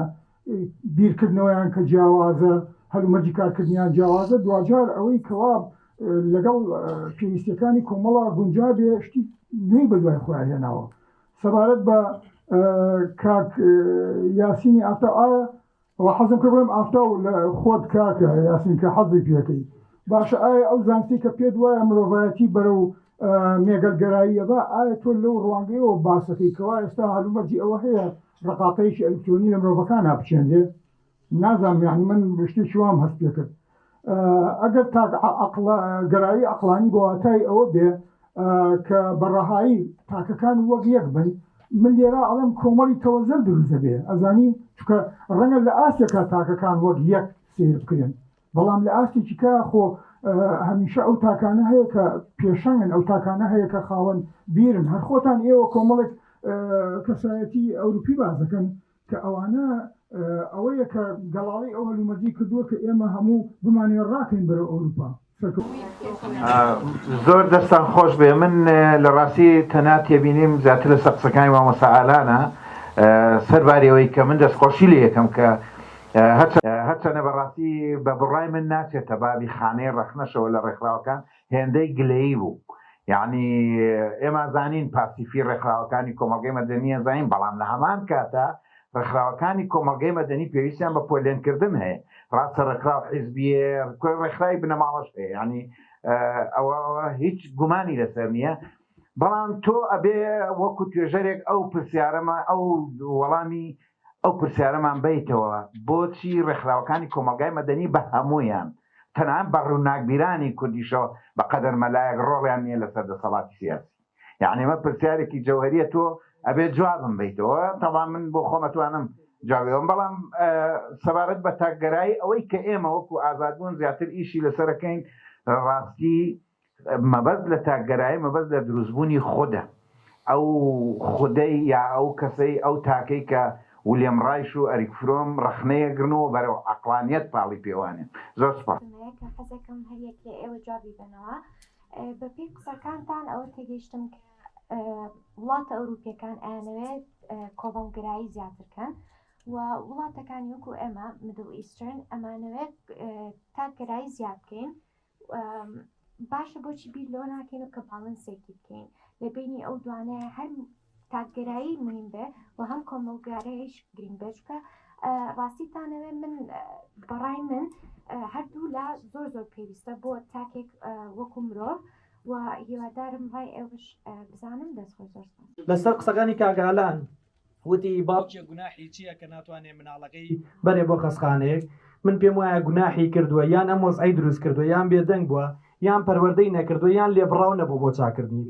بیرکردنەوەیان کە جیاوازە هەلومەرجی کارکردنیان جیاوازە دوجار ئەوەی کەوا لەگەڵ پێویستیەکانی کۆمەڵە گونجا بێ شتی نوێی بە دوای خۆیان هێناوە سەبارەت بە کاک یاسینی ئافتا ئایا حەزم کرد بڵێم ئافتا و لە خۆت کاکە یاسین کە حەزی پێەکەی باشە ئایا ئەو زانستی کە پێت وایە مرۆڤایەتی بەرەو مێگەلگەراییە بە ئایا تۆ لەو ڕوانگەیەوە باسەکەی کەوا ئێستا هەلومەرجی ئەوە هەیە ڕقاقەیەکی ئەلکترۆنی لە مرۆڤەکان هەبچێندێ نازانم یعنی من شتێکی وام هەست پێ کرد ئەگەر گەرایی عەقڵانی بۆ واتای ئەوە بێ کە بەڕەهایی تاکەکان وەک یەک بن من لێرە ئەڵێم کۆمەڵی تەوەزەر دروست دەبێ ئەزانی چکە ڕەنگە لە ئاسێکە تاکەکان وەک یەک سیر بکرێن بەڵام لە ئاستێکی کا خۆ هەمیشە ئەو تاکانە هەیە کە پێشەنگن ئەو تاکانە هەیە کە خاوەن بیرن هەر خۆتان ئێوە کۆمەڵێک کەسایەتی ئەوروپی بازەکەن کە ئەوانە ئەوەیە کە گەڵاڵی ئەو هەلومەرجی کردووە کە ئێمە هەموو بمانێ ڕاکەین بەرەو ئەوروپا زۆر دەستان خۆش بێ من لە ڕاستی تەنها تێبینیم زیاتر لە سەقسەکانی مامۆستا ئالانە سەربارەوەی کە من دەستخۆشی لێ یەکەم کە هەرچەنە بەڕاستی بە بڕای من ناچێتە بابی خانەی ڕەخنەشەوە لە ڕێکخراوەکان هێندەی گلەیی بوو یعنی ئێمە زانین پاسیفی ڕێکخراوەکانی کۆمەڵگەی مەدەنیە زانین بەڵام لە هەمان کاتە ڕێکخراوەکانی کۆمەڵگەی مەدەنی پێویستیان بە پۆلێنکردن هەیە ڕاستە ڕێکخراو حیزبیە ڕێکخراوی بنەماڵەش هەیە ینی ئەوە هیچ گومانی لەسەر نییە بەڵام تۆ ئەبێ وەکو توێژەرێک ئەو پرسیارەمە ئەو وەڵامی ئەو پرسیارەمان بیتەوە بۆچی ڕێکخراوەکانی کۆمەڵگای مەدەنی بە هەمویان تەنان بە ڕووناکبیرانی کوردیشەوە بەقەدەر مەلایەک ڕۆڵیان نییە لەسەر دەسەڵاتی سیاسی یعنی مە پرسیارێکی جەوهەریە تۆ ئەبێت جوابم بیتەوە تەڵام من بۆ خۆمەتوانم جاوێەوەم بەڵام سەبارەت بە تاکگەرایی ئەوەی کە ئێمە وەکو ئازادبوون زیاتر ئیشی لەسەرەکەین ڕاستی مەبەست لە تاکگەرایی مەبەست لە دروستبوونی خودە ئەو خودەی یا ئەو کەسەی ئەو تاکەی کە ویلیام ڕایش و ئەریک فرۆم ڕەخنەیەگرنەوە بەرەو عەقلانیەت پاڵی پێوانێن زۆر سپاس حەزەکەم هەریەک لە ئێوە جوابی بنەوە بە پێی قسەکانتان ئەوە تێگەیشتم کە وڵاتە ئەوروپیەکان ئەیانەوێت کۆمەڵگرایی زیاترکەن و وڵاتەکانی وەکو ئێمە میدڵ ئیسترن ئەمانەوێت تاکگەرایی زیاد بکەین باشە بۆچی بیر لەوە ناکەین و کە باڵنسێکی بکەین لە بینی ئەو دوانەیە هەر تاکگەرایی مهم بێ و هەم کۆمەڵگەراییش گرنگ بێ چکە ڕاستیتانەوێ من بەڕای من هەردوو لا زۆر زۆر پێویستە بۆ تاکێک وەکو مرۆڤ و هیوادارم ڕای ئێوەش بزانم دەستخۆش زۆر لەسەر قسەکانی کاگالان وتی باوکێ گوناحی چییە کە ناتوانێت مناڵەکەی بەرێ بۆ خەسخانەیەک من پێم وایە گوناحی کردووە یان ئەم وەزعی دروست کردووە یان بێدەنگ بووە یان پەروەردەی نەکردووە یان لێبڕاو نەبوو بۆ چاکردنی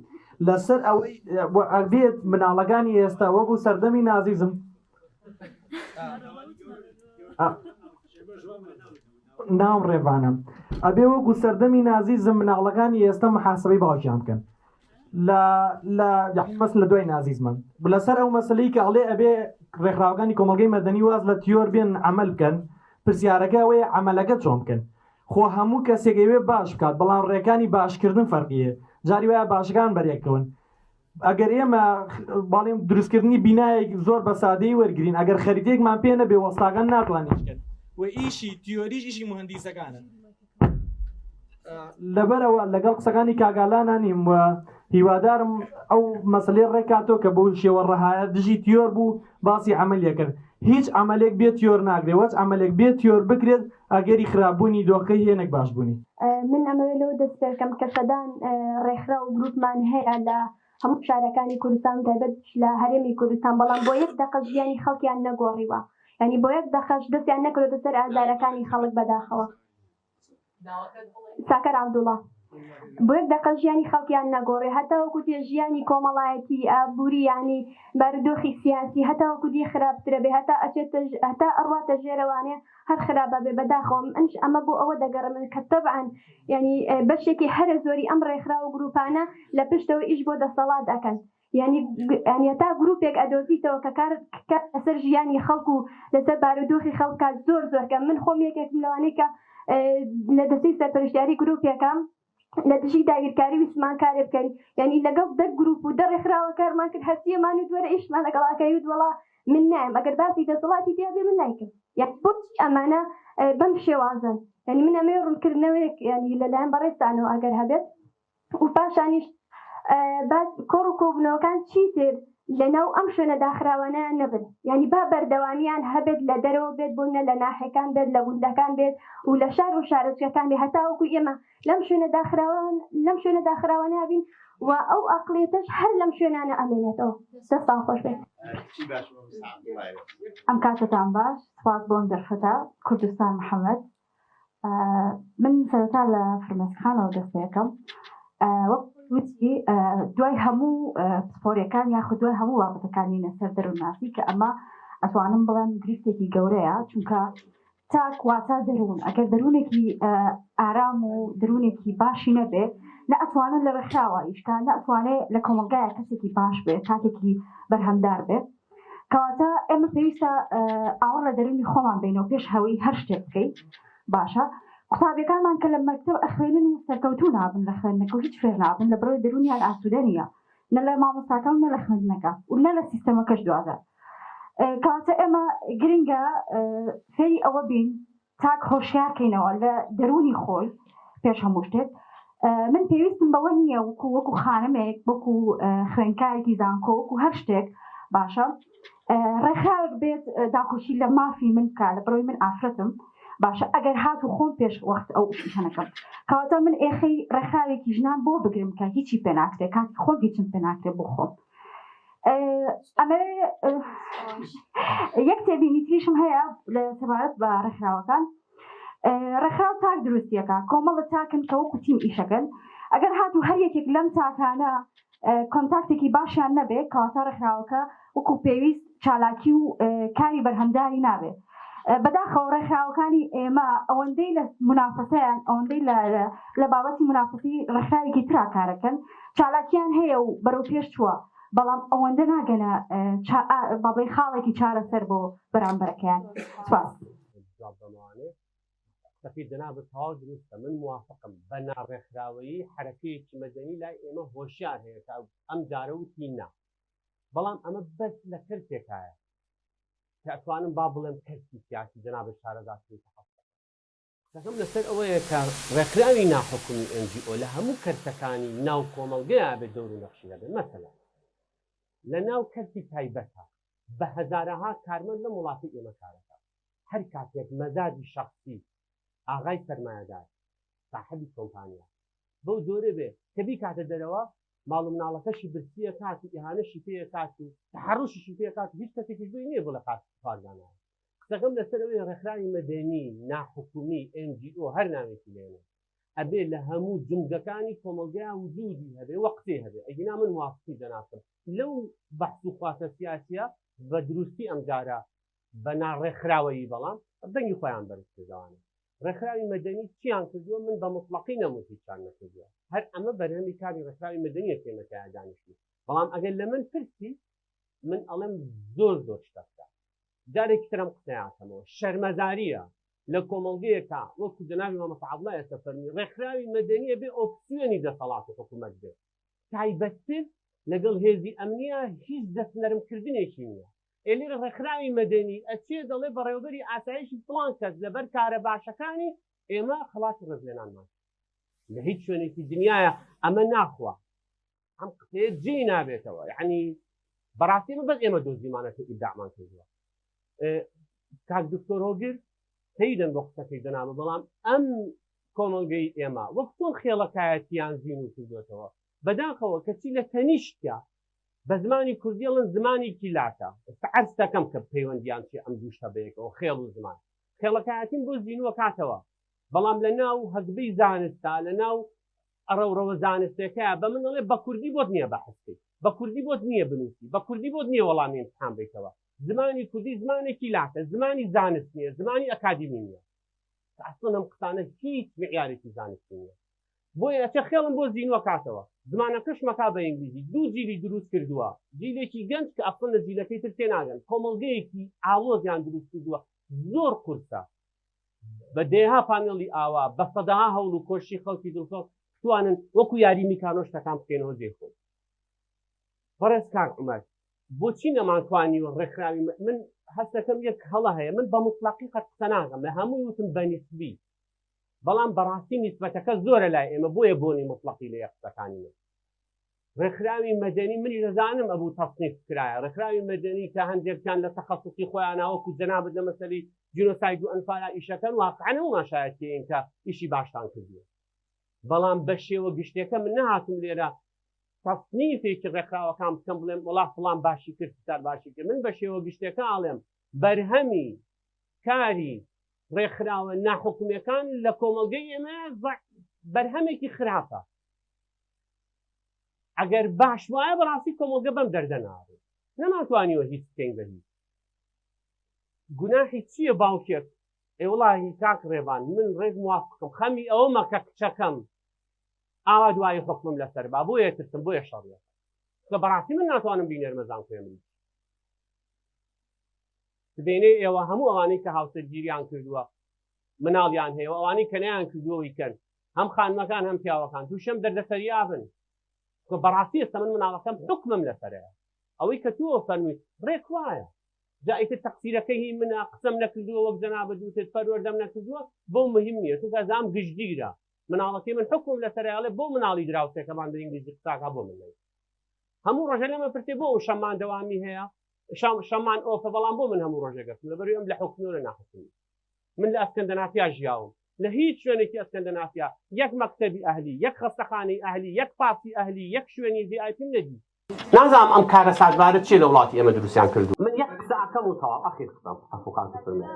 لەسەر ئەوەی ئەبێت مناڵەکانی ئێستا وەکو سەردەمی نازیزم ناو ڕێوانم ئەبێ وەکو سەردەمی نازیزم مناڵەکانی ئێستا محاسبەی باوکیان بکەن مەس لە دوای نازیزمان لەسەر ئەو مەسلەی کە ئەڵێ ئەبێ ڕێکخراوەکانی کۆمەڵگەی مەدەنی واز لە تیۆر بێن عەمەل بکەن پرسیارەکە ئەوەیە عەمەلەکە چۆن بکەن خۆ هەموو کەسێکەوێ باش بکات بەڵام ڕێکانی باشکردن فەرقیە جاری وایە باشەکان بەرێکەون ئەگەر ئێمە باڵێم دروستکردنی بینایەک زۆر بە سادەی وەرگین ئەگەر خەریتێکمان پێ نەبێ وەستاگەن ناتوانین بکەن و ئیشی تیۆریش ئیشی مهندیسەکانە لەبەرەوە لەگەڵ قسەکانی کاگالانە نیم و هیوادارم ئەو مەسلەی ڕێکاتۆ کە بۆ شێوە ڕەهایە دژی تیۆر بوو باسی عەمەلیە کرد هیچ عەمەلێک بێت تیۆر ناگرێت وەچ عەمەلێک بێت تیۆر بکرێت ئەگەری خراپبوونی دۆخەکەی هێنێک باشبوونی من ئەمەوێت لەوە دەست پێکەم کە سەدان ڕێکخرا و گروپمان هەیە لە هەموو شارەکانی کوردستان تایبەت لە هەرێمی کوردستان بەڵام بۆ یەک دەقە ژیانی خەڵکیان نەگۆڕیوە یعنی بۆ یەک دەقەش دەستیان نەکردوتە سەر ئازارەکانی خەڵک بەداخەوە ساکەر عەبدوڵڵا بۆ یەک دەقە ژیانی خەڵکیان نەگۆڕێ هەتا وەکو تێ ژیانی کۆمەڵایەتی ئابووری یعنی بارودۆخی سیاسی هەتا وەکو دی خراپترە بێ هەتا ئەڕواتە ژێرەوانێ هەر خراپە بێ بەداخەوە ئەنج ئەمە بۆ ئەوە دەگەڕێمن کە تەبعاً یعنی بەشێکی هەرە زۆری ئەم ڕێکخرا و گروپانە لە پشتەوە ئیش بۆ دەسەڵات ئەکەن ینی تا گروپێک ئەدۆزیتەوە کە کار لەسەر ژیانی خەڵک و لەسەر بارودۆخی خەڵکە زۆرکە من خۆم یەکێکم لەوانەی کە لە دەستەی سەرپەرشتیاری گروپێکم لە دژی داگیرکاری ویسمان کارێ بکەین یعنی لەگەڵ دە گروپ و دەڕێکخراوە کارمان کرد هەستیەمان و دووەرە ئیشمان لەگەڵاکەی و وەڵا من نایم ئەگەر باسی دەسەڵاتی تیا بێ من نایکەم یعنی بۆ ئەمانە بەم شێوازن یعنی من ئەمێ ڕوونکردنەوەیەک ینی لەلایەن بەڕێستانەوە ئەگەر هەبێت و پاشانیش کۆڕ و کۆبوونەوەکان چی تر لەناو ئەم شوێنە داخراوانە نەبن یعنی با بەردەوامیان هەبێت لە دەرەوە بێت بۆنە لە ناحەکان بێت لە گوندەکان بێت و لە شار و شارەچەکان بێ هەتاوەکو ئێمە لەم شوێنە داخراوانە بین و ئەو ئەقلێتەش هەر لەم شوێنانە ئەمێنێتەوە دەستان خۆش بێت ئەم کاتتان باش سپاس بۆم دەرفەتە کوردستان محەممەد من سەرەتا لە فرمێسخانەوە دەست پێەکەم وتی دوای هەموو پسپۆرەکان یاخود دوای هەموو بابەتەکانی لەسەر دەروونناسی کە ئەمە ئەتوانم بڵێم گرفتێکی گەورەیە چونکە تاک واتە دەروون ئەگەر دەروونێکی ئارام و دەروونێکی باشی نەبێ نە ئەتوانن لە ڕێکخراوە ئیشکان نە ئەتوانێت لە کۆمەلگایە کەسێکی باش بێ کاتێکی بەرهەمدار بێت کەواتە ئێمە پێویستە ئاوە لە دەرونی خۆمان بینەوە پێش هەوی هەر شتێک بکەیت باشە قوتابیەکانمان کە لە مەکتەب ئەخوێنن و سەرکەوتوو نابن لە خوێندنەکە و هیچ فێر نابن لە بڕۆی دەرونیان ئاسوودە نیە نە لە مامۆستاکان نە لە خوێندنەکە و نە لە سیستەمەکەش دوازە کەواتە ئێمە گرنگە فێری ئەوە بین تاک هۆشیارکەینەوە لە دەرونی خۆی پێش هەموو شتێک من پێویستم بەوە نییە وەکو خانمێک وەکو خوێندکارێکی زانکۆ وەکو هەر شتێک باشە ڕێکخراوێک بێت داخۆشی لە مافی من بکە لە بڕۆی من ئافرەتم باشە ئەگەر هات و خۆم پێش وەخت ئەو شتەکەم کەواتە من ئێخەی ڕێکخراوێکی ژنان بۆ بگرم کە هیچی پێ ناکرێت کاتی خۆم هیچم پێ ناکرێت بۆ خۆم ئەمە یەک تێبینی تریشم هەیە لە سەبارەت بە ڕێکخراوەکان ڕێکخراو تاک دروستیەکە کۆمەڵە تاکن کە وەکو تیم ئیشەکەن ئەگەر هات و هەر یەکێک لەم تاکانە کۆنتاکتێکی باشیان نەبێت کەواتە ڕێکخراوەکە وەکو پێویست چالاکی و کاری بەرهەمداری نابێت بەداخەوە ڕێکخراوەکانی ئێمە ئەوەندەی لە منافەسەیان ئەوەندەی لە بابەتی منافەسی ڕێکخراوێکی ترا کارەکەن چالاکیان هەیە و بەرەو پێش چووە بەڵام ئەوەندە ناگەنە بابڵی خاڵێکی چارەسەر بۆ بەرامبەرەکەیان سپاس سەفیر جەنابەت تەواو دروستە من موافقم بە ناڕێکخراوەیی حرەکەیەکی مەدەنی لای ئێمە هۆشیار هەیە تا ئەم جارە وتی نا بەڵام ئەمە بەس لە کەرتێکایە کە ئەتوانم با بڵێم کەرتی سیاسی جەنابەت شارەزای قسەکەم لەسەر ئەوەیە کە ڕێکخراوی ناحکومی NGO لە هەموو کەرتەکانی ناو کۆمەڵگەیە بێت دەور و نەخشی هەبێت مەسەلا لە ناو کەرتی تایبەتە بە هەزارەها کارمەند لە وڵاتی ئێمە کارەکە هەر کاتێک مەزاجی شەخسی ئاغای سەرمایەدار صاحبی کۆمپانیا بەو جۆرە بێ کە بیکاتە دەرەوە ماڵ و مناڵەکەشی برسیە کات و ئیهانەشی پێ کات و تحرڕوشیشی پێ کات و هیچ کەسێکیش بۆی نییە بڵە پارگانە قسەکەم لەسەر ئەوەی ڕێکخراوی مەدەنی ناحکومی NGO هەر ناوێتی لێنە ئەبێ لە هەموو جمگەکانی کۆمەلگای وجودی هەبێ وەقتێ هەبێ ئەگینا من موافقی جەنابم لەو بەحث و خواسە سیاسیە بە دروستی ئەم جارە بە ناڕێکخراوەیی بەڵام دەنگی خۆیان بەرز کردوانە ڕێکخراوی مەدەنی چیان کردووە من بە مطلقی نەموت هیچیان نەکردووە هەر ئەمە بەرهەمی کاری ڕێکخراوی مەدەنیە پێمەکەیان دانیشتی بەڵام ئەگەر لە من پرسی من ئەڵێم زۆر شتە بکە جارێکی ترم قسەیاتەمەوە شەرمەزاریە لە کۆمەڵگەیەکە وەکو جەنابی مامۆستا عەبدوڵڵا ئێستا فەرمی ڕێکخراوی مەدەنیە بێ ئۆپسیۆنی دەسەڵات و حکوومەت بێت تایبەتتر لەگەڵ هێزی ئەمنیە هیچ دەست نەرمکردنێکی نییە ئێلێرە ڕێکخراوی مەدەنی ئەچێ دەڵێ بەڕێوەبەری ئاسایشی فڵان کەس لەبەر کارە باشەکانی ئێمە خەڵاتی ڕێزلێنانمان لە هیچ شوێنێکی دنیاە ئەمە ناخوا ئەم قسەیە جێ نابێتەوە یعنی بەڕاستی بەس ئێمە دۆزیمانەکە ئیبداعمان کردووە کاک دکتۆر هۆگر تەیدەن بۆ قسەکەی جەنابە بەڵام ئەم کۆمەڵگەی ئێمە وەک چۆن خێڵەکایەتیان زین و کردوێتەوە بەداخەوە کەچی لە تەنیشتە بە زمانی کوردیڵن زمانی کیلاتە عەرز دەکەم کە پەیوەندیان چی ئەم دووشتە بەیەکەوە خێڵ و زمان خێڵەکایەتین بۆ زینووە کاتەوە بەڵام لە ناو هەزبەی زانستا لە ناو ئەڕەوڕەوە زانستێکەیە بە من دەڵێ بە کوردی بۆت نییە بەحثکەی بە کوردی بۆت نییە بنووسی بە کوردی بۆت نییە وەڵامی ئیمتحان بێتەوە زمانی کوردی زمانێکی لاتە زمانی زانست نییە زمانی ئەکادمی نییە ئەسڵەن ئەم قسانە هیچ معیارێکی زانستی نییە بۆیە چه خێڵم بۆ زیینوە کاتەوە زمانەکەش مەکا بە ئینگلیزی دوو جیلی دروست کردووە جیلێکی گەنج کە ئەفڵ لە جیلەکەی تر تێناگەن کۆمەڵگەیەکی ئاوۆزیان دروست کردووە زۆر قورسە بە دێها پانێڵی ئاوا بە سەداها هەوڵ و کۆشی خەڵکی دڵخۆ توانن وەکو یاری میکانۆ شتەکان بکەینەوە جێخۆ بەڕێز کاک عومەر بۆچی نەمانتوانی و ڕێکخراوی من هەستەکەم یەک هەڵە هەیە من بە مطلقی قەت قسە ناکەم لە هەمووی وتم بە نیسبی بەڵام بەڕاستی نیسبەتەکە زۆرە لای ئێمە بۆیە بۆنی مطلقی لە یەقسەکانی من ڕێکخراوی مەدەنی منی دەزانم ئەبوو تەصنیف کرایە ڕێکخراوی مەدەنی کە هەندێکیان لە تەخەسوسی خۆیان ناوەکو جەنابەت لە مەسەلەی جینۆساید و ئەنفالا ئیشەکەن واقعەن وما شایەتین کە ئیشی باشتان کردووە بەڵام بە شێوە گشتەکە من نەهاتم لێرە تەصنیفێکی ڕێکخراوەکان بکەم بڵێم وڵا فڵان باشی کرد فتار باشی کرد من بە شێوە گشتەکە ئاڵێم بەرهەمی کاری ڕێکخراوە ناحکومیەکان لە کۆمەڵگەی ئێمە بەرهەمێکی خراپە ئەگەر باش وایە بەڕاستی کۆمەڵگە بەم دەردەناڕێت نەماتوانیوە هیچ بکەین بە هیچ گوناحی چییە باوکێک ئێ وڵی کاک ڕێبان من ڕێز موافقم خەمی ئەوەمە کە کچەکەم ئاوا دوایی حکمم لەسەر با بۆیە ترسم بۆیە شەڕیە کە بەڕاستی من ناتوانم بینێرمەزان کوێمری دێنێ ئێوە هەموو ئەوانەی کە هاوسەرگیریان کردووە مناڵیان هەیە ئەوانەی کە نەیان کردووەوەی کەن هەم خانمەکان هەم پیاوەکان تووشەم دەردەفەریابن کە بەڕاستی ئێستا من مناڵەکەم حکمم لەسەرەیە ئەوەی کە تووە فەرمووی ڕێک وایە جائیتر تەقسیرەکەی هی منە قسەم نەکردووە وەک جەنابەت دووتت پەروەردەم نەکردووە بۆ مهم نییە چونکە زام گشتگیرە مناڵەکەی من حکمم لەسەرەیەڵێ بۆ مناڵی دراوسێکەمان بەئینگلیزی قساکە بۆ من هەموو ڕۆژە لەمە پرسێ بۆ شەمان دەوامی هەیە شەمان ئۆفە بەڵام بۆ من هەموو ڕۆژێگەکەم لەبەروی ئەم لە حکمی و لە ناحکمی من لە ئەسکەندەنافیا ژیاوم لە هیچ شوێنێکی ئەسکەندەنافیا یەک مەکتەبی ئەهلی یەک خەستەخانەی ئەهلی یەک پاسی ئەهلی یەک شوێنی VIPم نەدی نازانم ئەم کارە سازبارە چی لە وڵاتی ئێمە دروستیان کردو من یەک قسە ئەکەم و تەواو ئەخیر قسەم ئەفوقاتی فەرمێ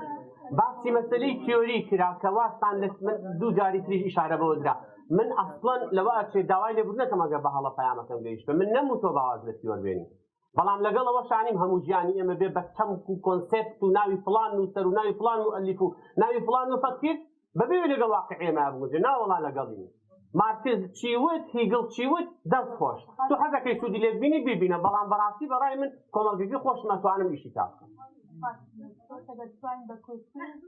باسی مەسەلەی تیۆری کرا کە واستان من دوو جاری تریش ئیشارە بەوە درا من ئەسڵەن لەوە ئەچێ داوای لێبوردنەکەم ئەگەر بە هەڵە پەیامەکەم گەیشتە من نەموتۆ باواز لە تیۆر بێنی بەڵام لەگەڵەوە شانیم هەموو ژیانی ئێمە بێ بە چەمک و کۆنسێپت و ناوی فڵان و سەر و ناوی فڵان مؤەلیف و ناوی فڵان و فەقیر بەبێ لەگەڵ واقعی ئێمە بووجێ ناوەڵا لەگەڵی مارکز چیوت هیگڵ چیوت دەست خۆش تو حەزەکەی سوودی لێ ببینی ببینە بەڵام بەڕاستی بەڕای من کۆمەڵگەی خۆش ناتوانم ئیشی تا بکەم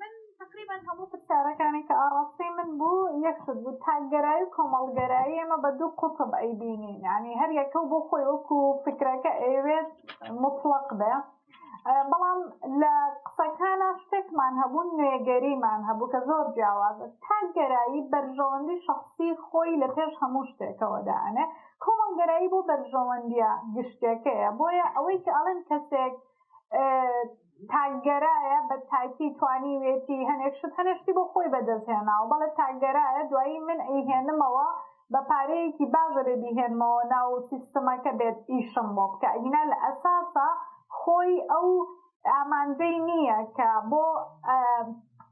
من تقریبا هەموو پرسیارەکانی کە ئاڕاستی من بوو یەکشت بوو تاگەرایی و کۆمەڵگەرایی ئێمە بە دوو قوتب ئەیبینین یعنی هەر یەکە بۆ خۆی وەکو فکرەکە ئەوێت مطلق بێ بەڵام لە قسەکانە شتێکمان هەبوو نوێگەریمان هەبوو کە زۆر جیاوازە تاگەرایی بەرژەوەندی شخصی خۆی لە پێش هەموو شتێکەوە دانێ کۆمەڵگەرایی بۆ بەرژەوەندیە گشتێکەیە بۆیە ئەوەی کە ئەڵێن کەسێک تاگەرایە بە تاکی توانیوێتی هەنێشتی بۆ خۆی بەدەستهێناوە بەڵێ تاگەرایە دوایی من ئەیهێنمەوە بە پارەیەکی باشە بێبیهێنمەوە ناو سیستەمەکە بێت ئیشم بۆ بکە ئەگینا لە ئەساسە خۆی ئەو ئامانجەی نییە کە بۆ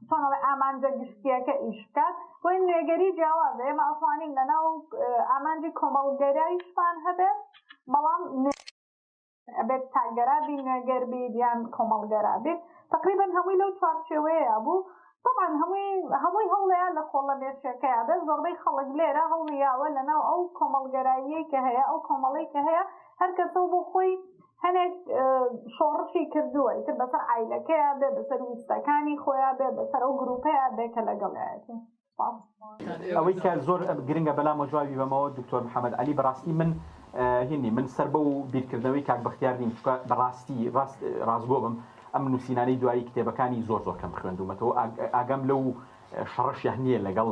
چۆنەڵێ ئامانجە گشتیەکە ئیش بکات بۆی نوێگەری جیاوازە ئێمە ئەتوانین لەناو ئامانجی کۆمەڵگەراییشمان هەبێت بەڵام ئەبێت تاگەرا بی نوێگەر بیت یان کۆمەڵگەرا بیت تقریبا هەمووی لەو چوارچێوەیە بوو طبعا هەمووی هەوڵەیە لە خۆڵە بێشەکەیە بێت زۆربەی خەڵک لێرە هەوڵیاوە لەناو ئەو کۆمەڵگەراییەی کە هەیە ئەو کۆمەڵەی کە هەیە هەر کەسە بۆ خۆی هەنێک شۆڕشی کردووە تر بەسەر عیلەکەیە بێ بەسەر ویستەکانی خۆیان بێ بەسەر ئەو گروپەیە بێ کە لەگەڵایەتی ئەوەی کە زۆر گرنگە بەلامە جوابی بەمەوە دکتۆر محەممەد علی بەڕاستی هینی من سەر بە و بیرکردنەوەی کاک بەختیار نیم بەڕاستی ڕاستگۆ بم ئەم نووسینانەی دوایی کتێبەکانی زۆر کەم خوێندومەتەوە ئاگەم لەو شەڕەشیە نییە لەگەڵ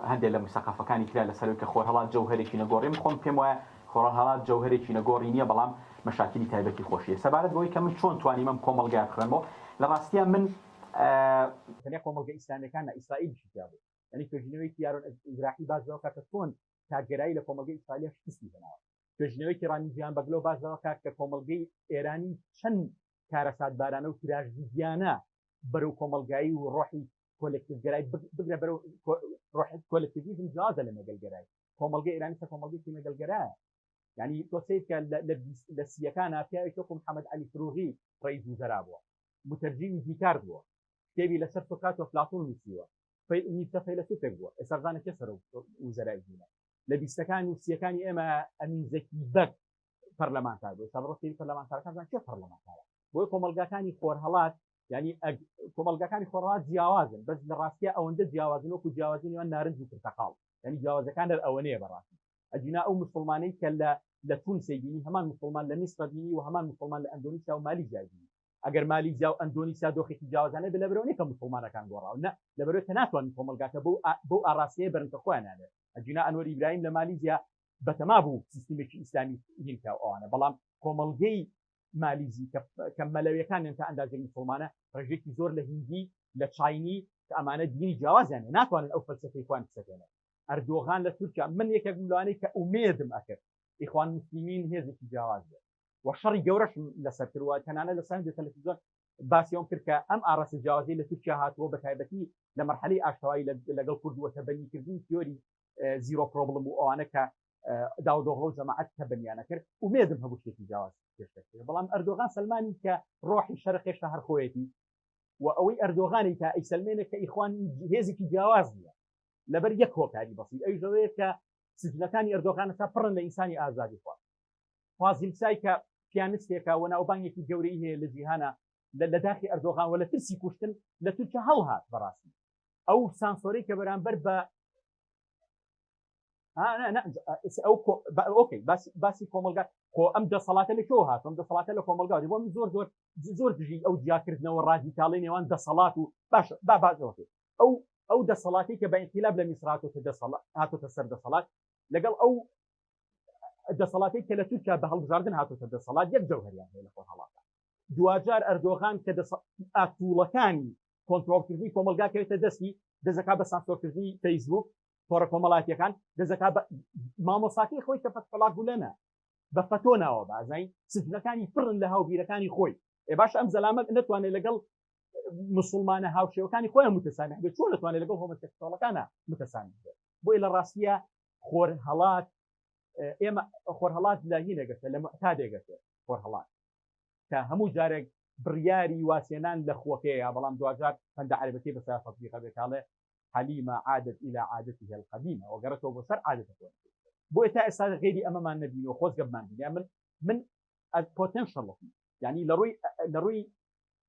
هەندێک لە مسەقافەکانی کرا لەسەر کە خۆرهەڵات جەوهرێکی نەگۆڕی خۆم پێم وایە خۆرهەڵات جەوهرێکی نەگۆڕی نییە بەڵام مەشاکلی تایبەتی خۆشیە سەبارەت بۆی کە من چۆن توانیم ئەم کۆمەڵگای بخوێنمەوە لە ڕاستیان من تەنیا کۆمەڵگە ئیسلامیەکان ئیسرائیل شتیا بوو یعنی توێژینەوەی یارۆن ئیزراحی بازەوە کاتە چۆن تاگەرایی لە کۆمەڵگەی ئیسرائیل شکستی بناوە توێژینەوەی ڕانیجیان بەگلۆ بازەوە کات کە کۆمەڵگەی ئێرانی چەند کارە سادبارانە و تراژدیانە بەرەو کۆمەڵگایی و ڕۆحی کۆلێکتیڤگەرایی بگرە بەرەو ڕۆحی کۆلێکتیڤیزم جیازە لە مەگەلگەرایی کۆمەڵگەی ئێرانی سە کۆمەڵگەیەکی مەگەلگەرایە یعنی تۆسەیە کە لە سیەکانە پیاوێکی وەکو محەممەد عەلی فروغی ڕئیس وزەرا بووە متەرجیمی دیکار بووە کتێبی لەسەر سۆکرات و ئەفلاتۆن نووسیوە نیتە فەیلسوفێک بووە ئێستا بزانێت کێ سەر وزەرای بوونە لە 20ەکانی و 30ەکانی ئێمە ئەمین زەکی بەک پەرلەمانتار بوو سەبڕستی پەرلەمانتارەکان چێ پەرلەمانتارە بۆی کۆمەلگاکانی خۆرهەڵات ینی کۆمەلگاکانی خۆڕات جیاوازن بەس لە ڕاستیە ئەوەندە جیاوازن وەکو جیاوازینیوان نارنج و پرتەقاڵ ینی جیاوازەکان ئەوەنەیە بەڕاستی ئەجینا ئەو مسلمانەی کە لە تونسی بینی هەمان مسلمان لە میسر بینی و هەمان مسلمان لە ئەندۆنیسیا و مالیزیا بینی ئەگەر مالیزیا و ئەندۆنیسیا دۆخێکی جیاوازانە بە لەبەرەوەی کە مسلمانەکان گۆڕاون نە لەبەرەوەی کە ناتوانن کۆمەلگاکە بەو ئاراستەیە بەرنکە خۆیانانێت ئەجینا ئەنوەر ئیبراهیم لە مالیزیا بەتەما بوو سیستمێکی ئیسلامی هینکا ئەوانە بەڵام کۆمەلگەی مالیزی کە مەلەویەکانیان تا ئەندازێک مسلمانە ڕێژێکی زۆر لە هیندی لە چاینی کە ئەمانە دینی جیاوازیانێ ناتوانن ئەو فەلسەفەی خۆیان بسەکێنن ئەردۆغان لە تورکیا من یەکێک لەوانەی کە ئومێدم ئەکرد ئیخوان مسلمین هێزێکی جیاوازە و شەڕی گەورەش لەسەر کردووە تەنانەت لە سەنگ تەلەڤیزۆن باسی ئەوم کرد کە ئەم ئاڕاستە جیاوازی لە تورکیا هاتووە بە تایبەتی لە مەرحەلەی ئاشتەوایی لەگەڵ کورد و تەبەنیکردنی تیۆری زیرۆ پرۆبڵم و ئەوانە کە داودۆغڵ و جەماعەت تەبەنیانە کرد ئومێدم هەبوو شتێکی جیاواز پێشکەشکرد بەڵام ئەردۆغان سەلمانی کە ڕۆحی شەرق هێشتا هەر خۆیەتی و ئەوەی ئەردۆغانی تا ئەیسەلمێنە کە ئیخوان هێزێکی جیاواز نیە لەبەر یەک هۆکاری بەسیط ئەوی ژەوەیە کە سجنەکانی ئەردۆغان تا پڕن لە ئینسانی ئازادی خوا فازیلسای کە پیانستێکە و ناوبانگێکی گەورەی هەیە لە جیهانە لە داخی ئەردۆغان و لە ترسی کوشتن لە تورکیا هەڵهات بەڕاستی ئەو سانسۆرەی کە بەرامبەر بە ئۆکەی باسی کۆمەلگا خۆ ئەم دەسەڵاتە لە کێ هات ئەم دەسەڵاتە لە کۆمەلگا بۆ من زۆر دژی ئەو جیاکردنەوە ڕادیکاڵی نێوان دەسەڵات و باش بازەوەکەی ئەو دەسەڵاتی کە بە ئینقلاب لە میسر هاتۆتە سەر دەسەڵات لەگەڵ ئەو دەسەڵاتی کە لە تورکیا بە هەڵبژاردن هاتۆتە دەسەڵات یەک جەوهریان هەیە لە خۆرهەڵاتە دوجار ئەردۆغان کە ئاتوڵەکانی کۆنتڕۆڵکردنی کۆمەلگاکەوێتە دەستی دەزەکا بە سانسۆرکردنی فەیسبوک تۆڕە کۆمەڵاتیەکان دەزەکا مامۆساکەی خۆی کە فەتحوڵا گولەنە بە فتۆ ناوە بازای سجنەکانی پڕن لە هاوبیرەکانی خۆی باش ئەم زەلامەت نەتوانێت لەگەڵ مسلمانە هاوشێوەکانی خۆیان متەسامح بێت چۆن دەتوانێت لەگەڵ هۆمۆسێکسوالەکانە متەسامح بێت بۆی لە ڕاستیە خۆرهەڵات ئێمە خۆرهەڵات لە هینەگەتە لە معتادێگەتێ خۆرهەڵات کە هەموو جارێک بڕیاری واسێنان لە خۆکەیە بەڵام دوجار هەندە عەربەتی بەسەر تەطبیقە بێتاڵێ حليمة عادت إلى عادتها القديمة وقرأته بسر عادته بو إتا إسا غيري أمام النبي وخوز قبمان يعني من البوتنشال يعني لروي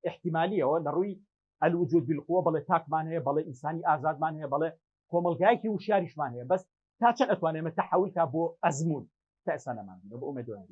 احتمالية ولروي الوجود بالقوة بل تاك مان هي بل إنساني آزاد مان هي بل كوملغايكي وشارش مان هي بس تاچن أتواني متحول كابو أزمون تأسانا مان بو أمدوان